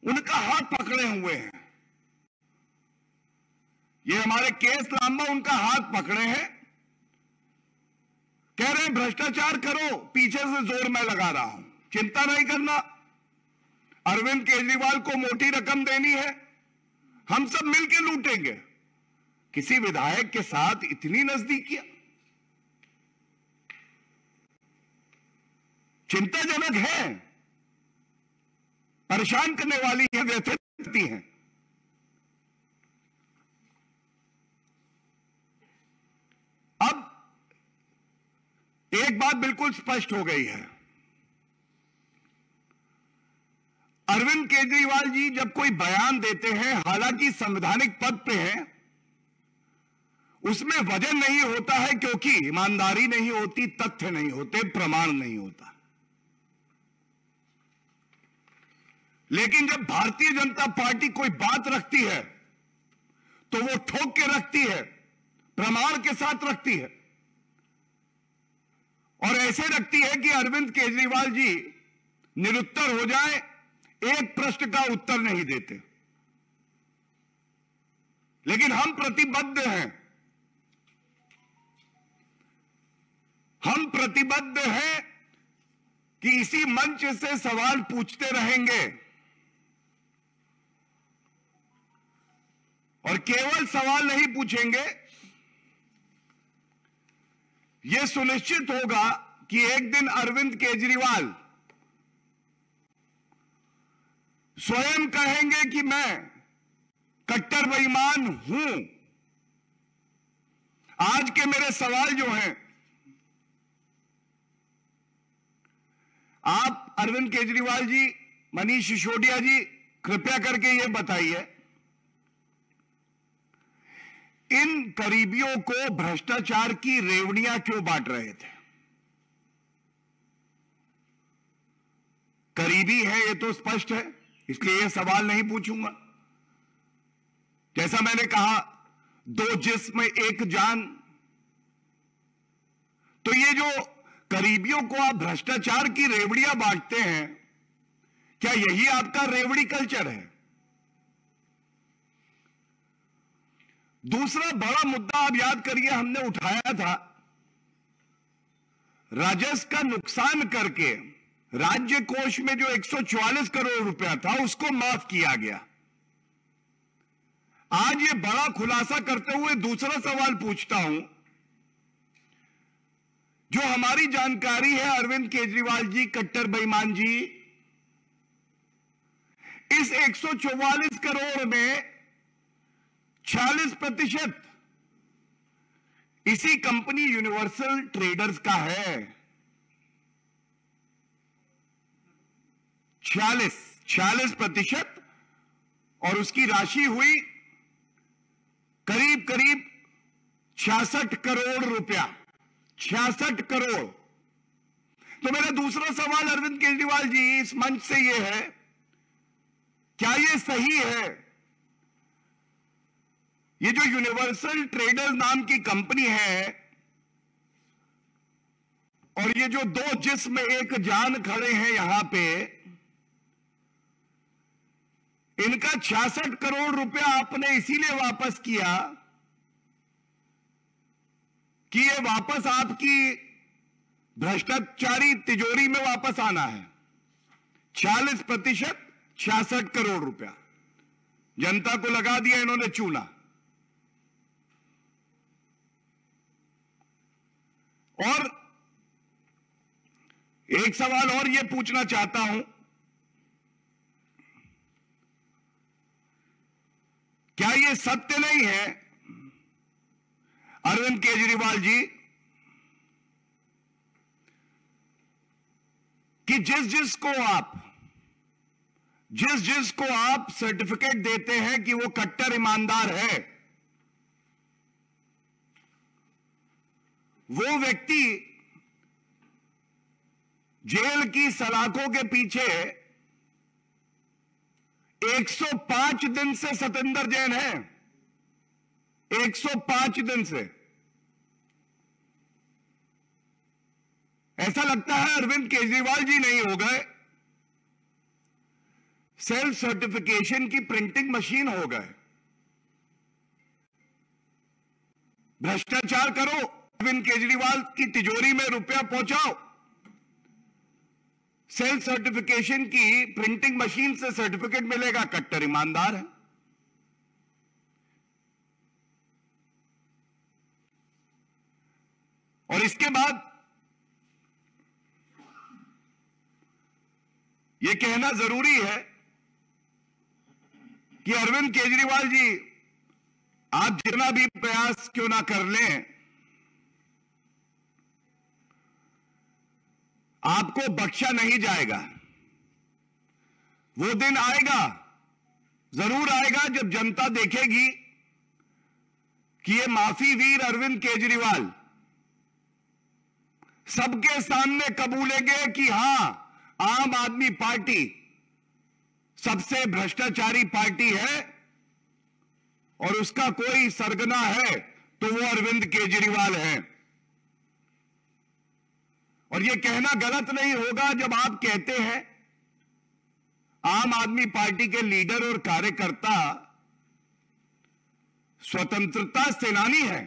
उनका हाथ पकड़े हुए हैं, ये हमारे के.एस. लांबा उनका हाथ पकड़े हैं, कह रहे हैं भ्रष्टाचार करो, पीछे से जोर मैं लगा रहा हूं, चिंता नहीं करना, अरविंद केजरीवाल को मोटी रकम देनी है, हम सब मिलकर लूटेंगे। किसी विधायक के साथ इतनी नजदीकियां चिंताजनक है, परेशान करने वाली है, व्यथित करती हैं। अब एक बात बिल्कुल स्पष्ट हो गई है, अरविंद केजरीवाल जी जब कोई बयान देते हैं, हालांकि संवैधानिक पद पे हैं, उसमें वजन नहीं होता है क्योंकि ईमानदारी नहीं होती, तथ्य नहीं होते, प्रमाण नहीं होता। लेकिन जब भारतीय जनता पार्टी कोई बात रखती है तो वो ठोक के रखती है, प्रमाण के साथ रखती है, और ऐसे रखती है कि अरविंद केजरीवाल जी निरुत्तर हो जाए, एक प्रश्न का उत्तर नहीं देते। लेकिन हम प्रतिबद्ध हैं, हम प्रतिबद्ध हैं कि इसी मंच से सवाल पूछते रहेंगे, और केवल सवाल नहीं पूछेंगे, यह सुनिश्चित होगा कि एक दिन अरविंद केजरीवाल स्वयं कहेंगे कि मैं कट्टर बेईमान हूं। आज के मेरे सवाल जो हैं, आप अरविंद केजरीवाल जी, मनीष सिसोदिया जी, कृपया करके यह बताइए, इन करीबियों को भ्रष्टाचार की रेवड़ियां क्यों बांट रहे थे? करीबी है ये तो स्पष्ट है, इसलिए यह सवाल नहीं पूछूंगा। जैसा मैंने कहा, दो जिस्म एक जान, तो ये जो करीबियों को आप भ्रष्टाचार की रेवड़ियां बांटते हैं, क्या यही आपका रेवड़ी कल्चर है? दूसरा बड़ा मुद्दा आप याद करिए, हमने उठाया था, राजस्व का नुकसान करके राज्य कोष में जो 144 करोड़ रुपया था उसको माफ किया गया। आज ये बड़ा खुलासा करते हुए दूसरा सवाल पूछता हूं, जो हमारी जानकारी है अरविंद केजरीवाल जी, कट्टर बेईमान जी, इस 144 करोड़ में 46% इसी कंपनी यूनिवर्सल ट्रेडर्स का है। 46%, और उसकी राशि हुई करीब करीब 66 करोड़ रुपया, 66 करोड़। तो मेरा दूसरा सवाल अरविंद केजरीवाल जी इस मंच से यह है, क्या यह सही है? ये जो यूनिवर्सल ट्रेडर्स नाम की कंपनी है और ये जो दो जिस्म एक जान खड़े हैं यहां पे, इनका 66 करोड़ रुपया आपने इसीलिए वापस किया कि ये वापस आपकी भ्रष्टाचारी तिजोरी में वापस आना है। 46%, 66 करोड़ रुपया जनता को लगा दिया इन्होंने चूना। और एक सवाल और यह पूछना चाहता हूं, क्या यह सत्य नहीं है अरविंद केजरीवाल जी कि जिस जिसको आप सर्टिफिकेट देते हैं कि वो कट्टर ईमानदार है, वो व्यक्ति जेल की सलाखों के पीछे 105 दिन से सतेंद्र जैन है, 105 दिन से। ऐसा लगता है अरविंद केजरीवाल जी नहीं हो गए, सेल्फ सर्टिफिकेशन की प्रिंटिंग मशीन हो गए। भ्रष्टाचार करो, अरविंद केजरीवाल की तिजोरी में रुपया पहुंचाओ, सेल्फ सर्टिफिकेशन की प्रिंटिंग मशीन से सर्टिफिकेट मिलेगा, कट्टर ईमानदार है। और इसके बाद यह कहना जरूरी है कि अरविंद केजरीवाल जी आप जितना भी प्रयास क्यों ना कर लें, आपको बख्शा नहीं जाएगा। वो दिन आएगा, जरूर आएगा, जब जनता देखेगी कि ये माफी वीर अरविंद केजरीवाल सबके सामने कबूलेंगे कि हां, आम आदमी पार्टी सबसे भ्रष्टाचारी पार्टी है और उसका कोई सरगना है तो वो अरविंद केजरीवाल है। और ये कहना गलत नहीं होगा जब आप कहते हैं आम आदमी पार्टी के लीडर और कार्यकर्ता स्वतंत्रता सेनानी है,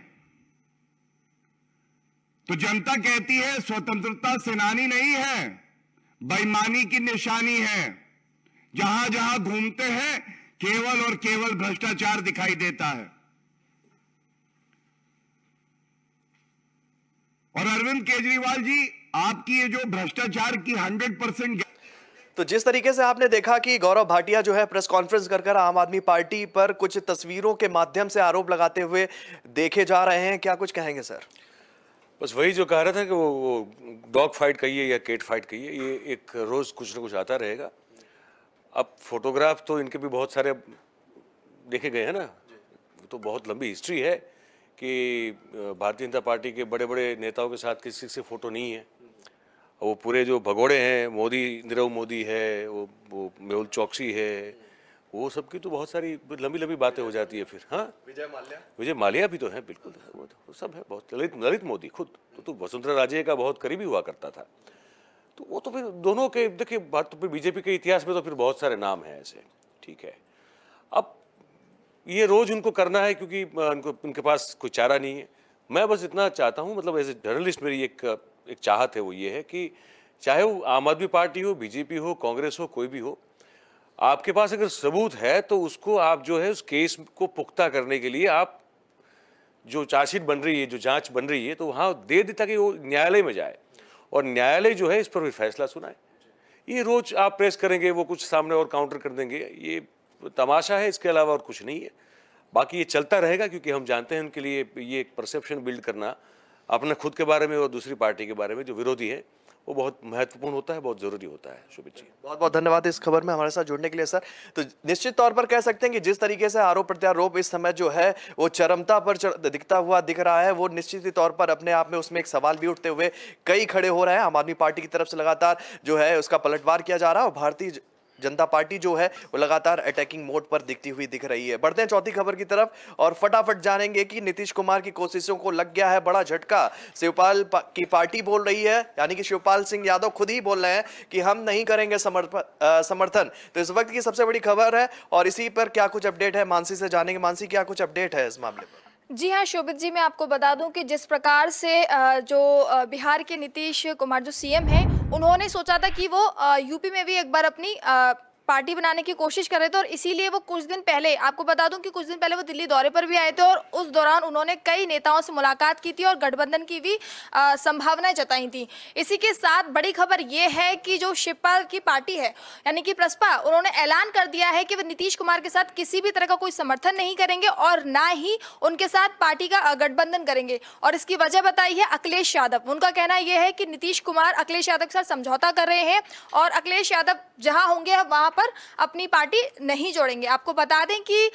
तो जनता कहती है स्वतंत्रता सेनानी नहीं है, बेईमानी की निशानी है। जहां जहां घूमते हैं केवल और केवल भ्रष्टाचार दिखाई देता है। और अरविंद केजरीवाल जी, आपकी ये जो भ्रष्टाचार की 100% तो जिस तरीके से आपने देखा कि गौरव भाटिया जो है प्रेस कॉन्फ्रेंस कर आम आदमी पार्टी पर कुछ तस्वीरों के माध्यम से आरोप लगाते हुए देखे जा रहे हैं, क्या कुछ कहेंगे सर? बस वही जो कह रहा था कि वो डॉग फाइट कहिए या केट फाइट कहिए, ये एक रोज़ कुछ ना कुछ आता रहेगा। अब फोटोग्राफ तो इनके भी बहुत सारे देखे गए हैं ना, तो बहुत लंबी हिस्ट्री है कि भारतीय जनता पार्टी के बड़े बड़े नेताओं के साथ किसी से फ़ोटो नहीं है। वो पूरे जो भगोड़े हैं, मोदी, नीरव मोदी है, वो मेहुल चौकसी है, वो सब की तो बहुत सारी लंबी लंबी बातें हो जाती है फिर। हाँ, विजय माल्या भी तो है, बिल्कुल, वो तो सब है। बहुत ललित मोदी खुद तो वसुंधरा राजे का बहुत करीबी हुआ करता था। तो वो तो फिर दोनों के देखिए बात, तो फिर बीजेपी के इतिहास में तो फिर बहुत सारे नाम हैं ऐसे, ठीक है। अब ये रोज़ उनको करना है क्योंकि उनके पास कोई चारा नहीं है। मैं बस इतना चाहता हूँ, मतलब एज ए जर्नलिस्ट मेरी एक चाहत है, वो ये है कि चाहे वो आम आदमी पार्टी हो, बीजेपी हो, कांग्रेस हो, कोई भी हो, आपके पास अगर सबूत है तो उसको आप जो है उस केस को पुख्ता करने के लिए आप जो चार्जशीट बन रही है, जो जांच बन रही है, तो वहाँ दे दे ताकि वो न्यायालय में जाए और न्यायालय जो है इस पर भी फैसला सुनाए। ये रोज आप प्रेस करेंगे, वो कुछ सामने और काउंटर कर देंगे, ये तमाशा है, इसके अलावा और कुछ नहीं है। बाकी ये चलता रहेगा क्योंकि हम जानते हैं उनके लिए ये एक परसेप्शन बिल्ड करना अपने खुद के बारे में और दूसरी पार्टी के बारे में जो विरोधी है, वो बहुत महत्वपूर्ण होता है, बहुत ज़रूरी होता है। शोभित जी, बहुत बहुत धन्यवाद इस खबर में हमारे साथ जुड़ने के लिए सर। तो निश्चित तौर पर कह सकते हैं कि जिस तरीके से आरोप प्रत्यारोप इस समय जो है वो चरमता पर दिखता हुआ दिख रहा है, वो निश्चित ही तौर पर अपने आप में उसमें एक सवाल भी उठते हुए कई खड़े हो रहे हैं। आम आदमी पार्टी की तरफ से लगातार जो है उसका पलटवार किया जा रहा है और भारतीय जनता पार्टी जो है वो लगातार अटैकिंग मोड पर दिखती हुई दिख रही है। बढ़ते हैं चौथी खबर की तरफ और फटाफट जानेंगे कि नीतीश कुमार की कोशिशों को लग गया है बड़ा झटका। शिवपाल की पार्टी बोल रही है, यानी कि शिवपाल सिंह यादव खुद ही बोल रहे हैं कि हम नहीं करेंगे समर्थन। तो इस वक्त की सबसे बड़ी खबर है और इसी पर क्या कुछ अपडेट है मानसी से जानेंगे। मानसी, क्या कुछ अपडेट है इस मामले पर? जी हाँ शोभित जी, मैं आपको बता दूं कि जिस प्रकार से जो बिहार के नीतीश कुमार जो सीएम हैं, उन्होंने सोचा था कि वो यूपी में भी एक बार अपनी पार्टी बनाने की कोशिश कर रहे थे और इसीलिए वो कुछ दिन पहले, आपको बता दूं कि कुछ दिन पहले वो दिल्ली दौरे पर भी आए थे और उस दौरान उन्होंने कई नेताओं से मुलाकात की थी और गठबंधन की भी संभावनाएं जताई थी। इसी के साथ बड़ी खबर ये है कि जो शिवपाल की पार्टी है यानी कि प्रसपा, उन्होंने ऐलान कर दिया है कि वो नीतीश कुमार के साथ किसी भी तरह का कोई समर्थन नहीं करेंगे और ना ही उनके साथ पार्टी का गठबंधन करेंगे। और इसकी वजह बताई है अखिलेश यादव। उनका कहना यह है कि नीतीश कुमार अखिलेश यादव के साथ समझौता कर रहे हैं और अखिलेश यादव जहां होंगे वहां पर अपनी पार्टी नहीं जोड़ेंगे। आपको बता दें कि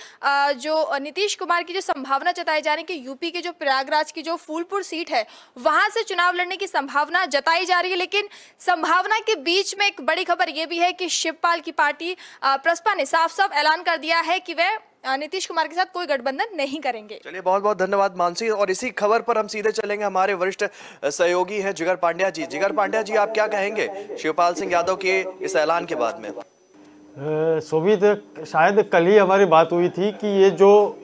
जो नीतीश कुमार की जो संभावना जताई जा रही है कि यूपी के जो प्रयागराज की जो फूलपुर सीट है वहां से चुनाव लड़ने की संभावना जताई जा रही है, लेकिन संभावना के बीच में एक बड़ी खबर यह भी है कि शिवपाल की पार्टी प्रसपा ने साफ साफ ऐलान कर दिया है कि वह नीतीश कुमार के साथ कोई गठबंधन नहीं करेंगे। चलिए, बहुत बहुत धन्यवाद मानसी। और इसी खबर पर हम सीधे चलेंगे, हमारे वरिष्ठ सहयोगी हैं जिगर पांड्या जी। जिगर पांड्या जी, आप क्या कहेंगे शिवपाल सिंह यादव के इस ऐलान के बाद में? शोभित, शायद कल ही हमारी बात हुई थी कि ये जो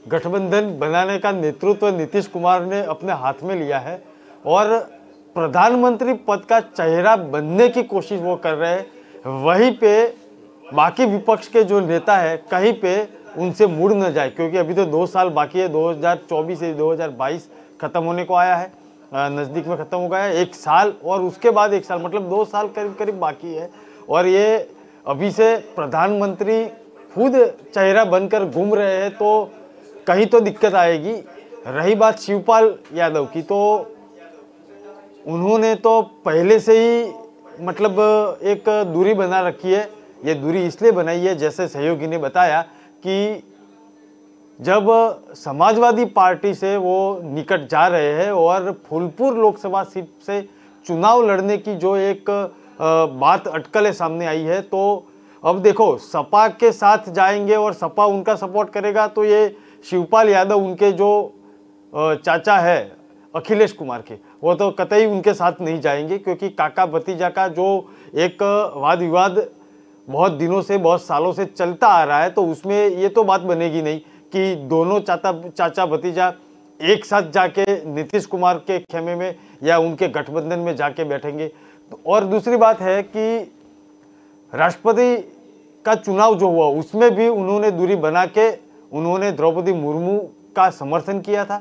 गठबंधन बनाने का नेतृत्व नीतीश कुमार ने अपने हाथ में लिया है और प्रधानमंत्री पद का चेहरा बनने की कोशिश वो कर रहे हैं, वहीं पे बाकी विपक्ष के जो नेता है कहीं पे उनसे मुड़ न जाए, क्योंकि अभी तो 2 साल बाकी है। 2024 से 2022 खत्म होने को आया है, नज़दीक में खत्म हो गया है। 1 साल और उसके बाद 1 साल, मतलब 2 साल करीब करीब बाकी है और ये अभी से प्रधानमंत्री खुद चेहरा बनकर घूम रहे हैं तो कहीं तो दिक्कत आएगी। रही बात शिवपाल यादव की, तो उन्होंने तो पहले से ही मतलब एक दूरी बना रखी है। ये दूरी इसलिए बनाई है, जैसे सहयोगी ने बताया, कि जब समाजवादी पार्टी से वो निकट जा रहे हैं और फूलपुर लोकसभा सीट से चुनाव लड़ने की जो एक बात अटकलें सामने आई है, तो अब देखो सपा के साथ जाएंगे और सपा उनका सपोर्ट करेगा तो ये शिवपाल यादव उनके जो चाचा है अखिलेश कुमार के, वो तो कतई उनके साथ नहीं जाएंगे, क्योंकि काका भतीजा का जो एक वाद विवाद बहुत दिनों से, बहुत सालों से चलता आ रहा है, तो उसमें ये तो बात बनेगी नहीं कि दोनों चाचा भतीजा एक साथ जाके नीतीश कुमार के खेमे में या उनके गठबंधन में जाके बैठेंगे। और दूसरी बात है कि राष्ट्रपति का चुनाव जो हुआ उसमें भी उन्होंने दूरी बना के उन्होंने द्रौपदी मुर्मू का समर्थन किया था।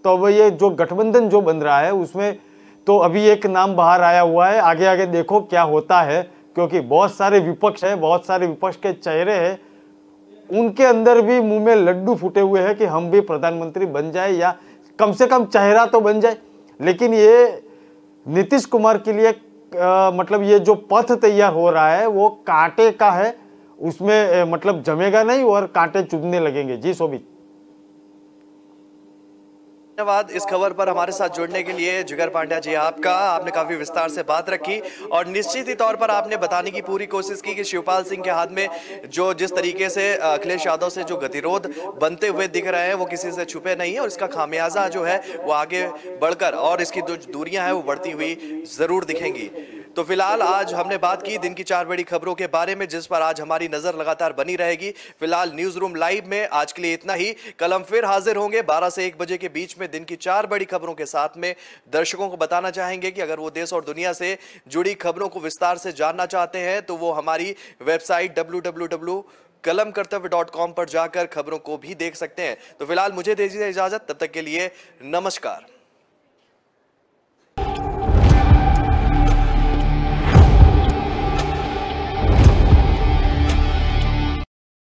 तो अब ये जो गठबंधन जो बन रहा है उसमें तो अभी एक नाम बाहर आया हुआ है, आगे आगे देखो क्या होता है, क्योंकि बहुत सारे विपक्ष है, बहुत सारे विपक्ष के चेहरे हैं, उनके अंदर भी मुंह में लड्डू फूटे हुए हैं कि हम भी प्रधानमंत्री बन जाए या कम से कम चेहरा तो बन जाए। लेकिन ये नीतीश कुमार के लिए मतलब ये जो पथ तैयार हो रहा है वो कांटे का है, उसमें मतलब जमेगा नहीं और कांटे चुभने लगेंगे। जी शोभित, धन्यवाद इस खबर पर हमारे साथ जुड़ने के लिए जिगर पांड्या जी। आपने काफी विस्तार से बात रखी और निश्चित ही तौर पर आपने बताने की पूरी कोशिश की कि शिवपाल सिंह के हाथ में जो जिस तरीके से अखिलेश यादव से जो गतिरोध बनते हुए दिख रहे हैं वो किसी से छुपे नहीं है और इसका खामियाजा जो है वो आगे बढ़कर और इसकी जो दूरियां हैं वो बढ़ती हुई जरूर दिखेंगी। तो फिलहाल आज हमने बात की दिन की 4 बड़ी खबरों के बारे में, जिस पर आज हमारी नजर लगातार बनी रहेगी। फिलहाल न्यूज रूम लाइव में आज के लिए इतना ही। कल हम फिर हाजिर होंगे 12 से 1 बजे के बीच में दिन की 4 बड़ी खबरों के साथ में। दर्शकों को बताना चाहेंगे कि अगर वो देश और दुनिया से जुड़ी खबरों को विस्तार से जानना चाहते हैं तो वो हमारी वेबसाइट www.kalamkartavya.com पर जाकर खबरों को भी देख सकते हैं। तो फिलहाल मुझे दीजिए इजाजत, तब तक के लिए नमस्कार।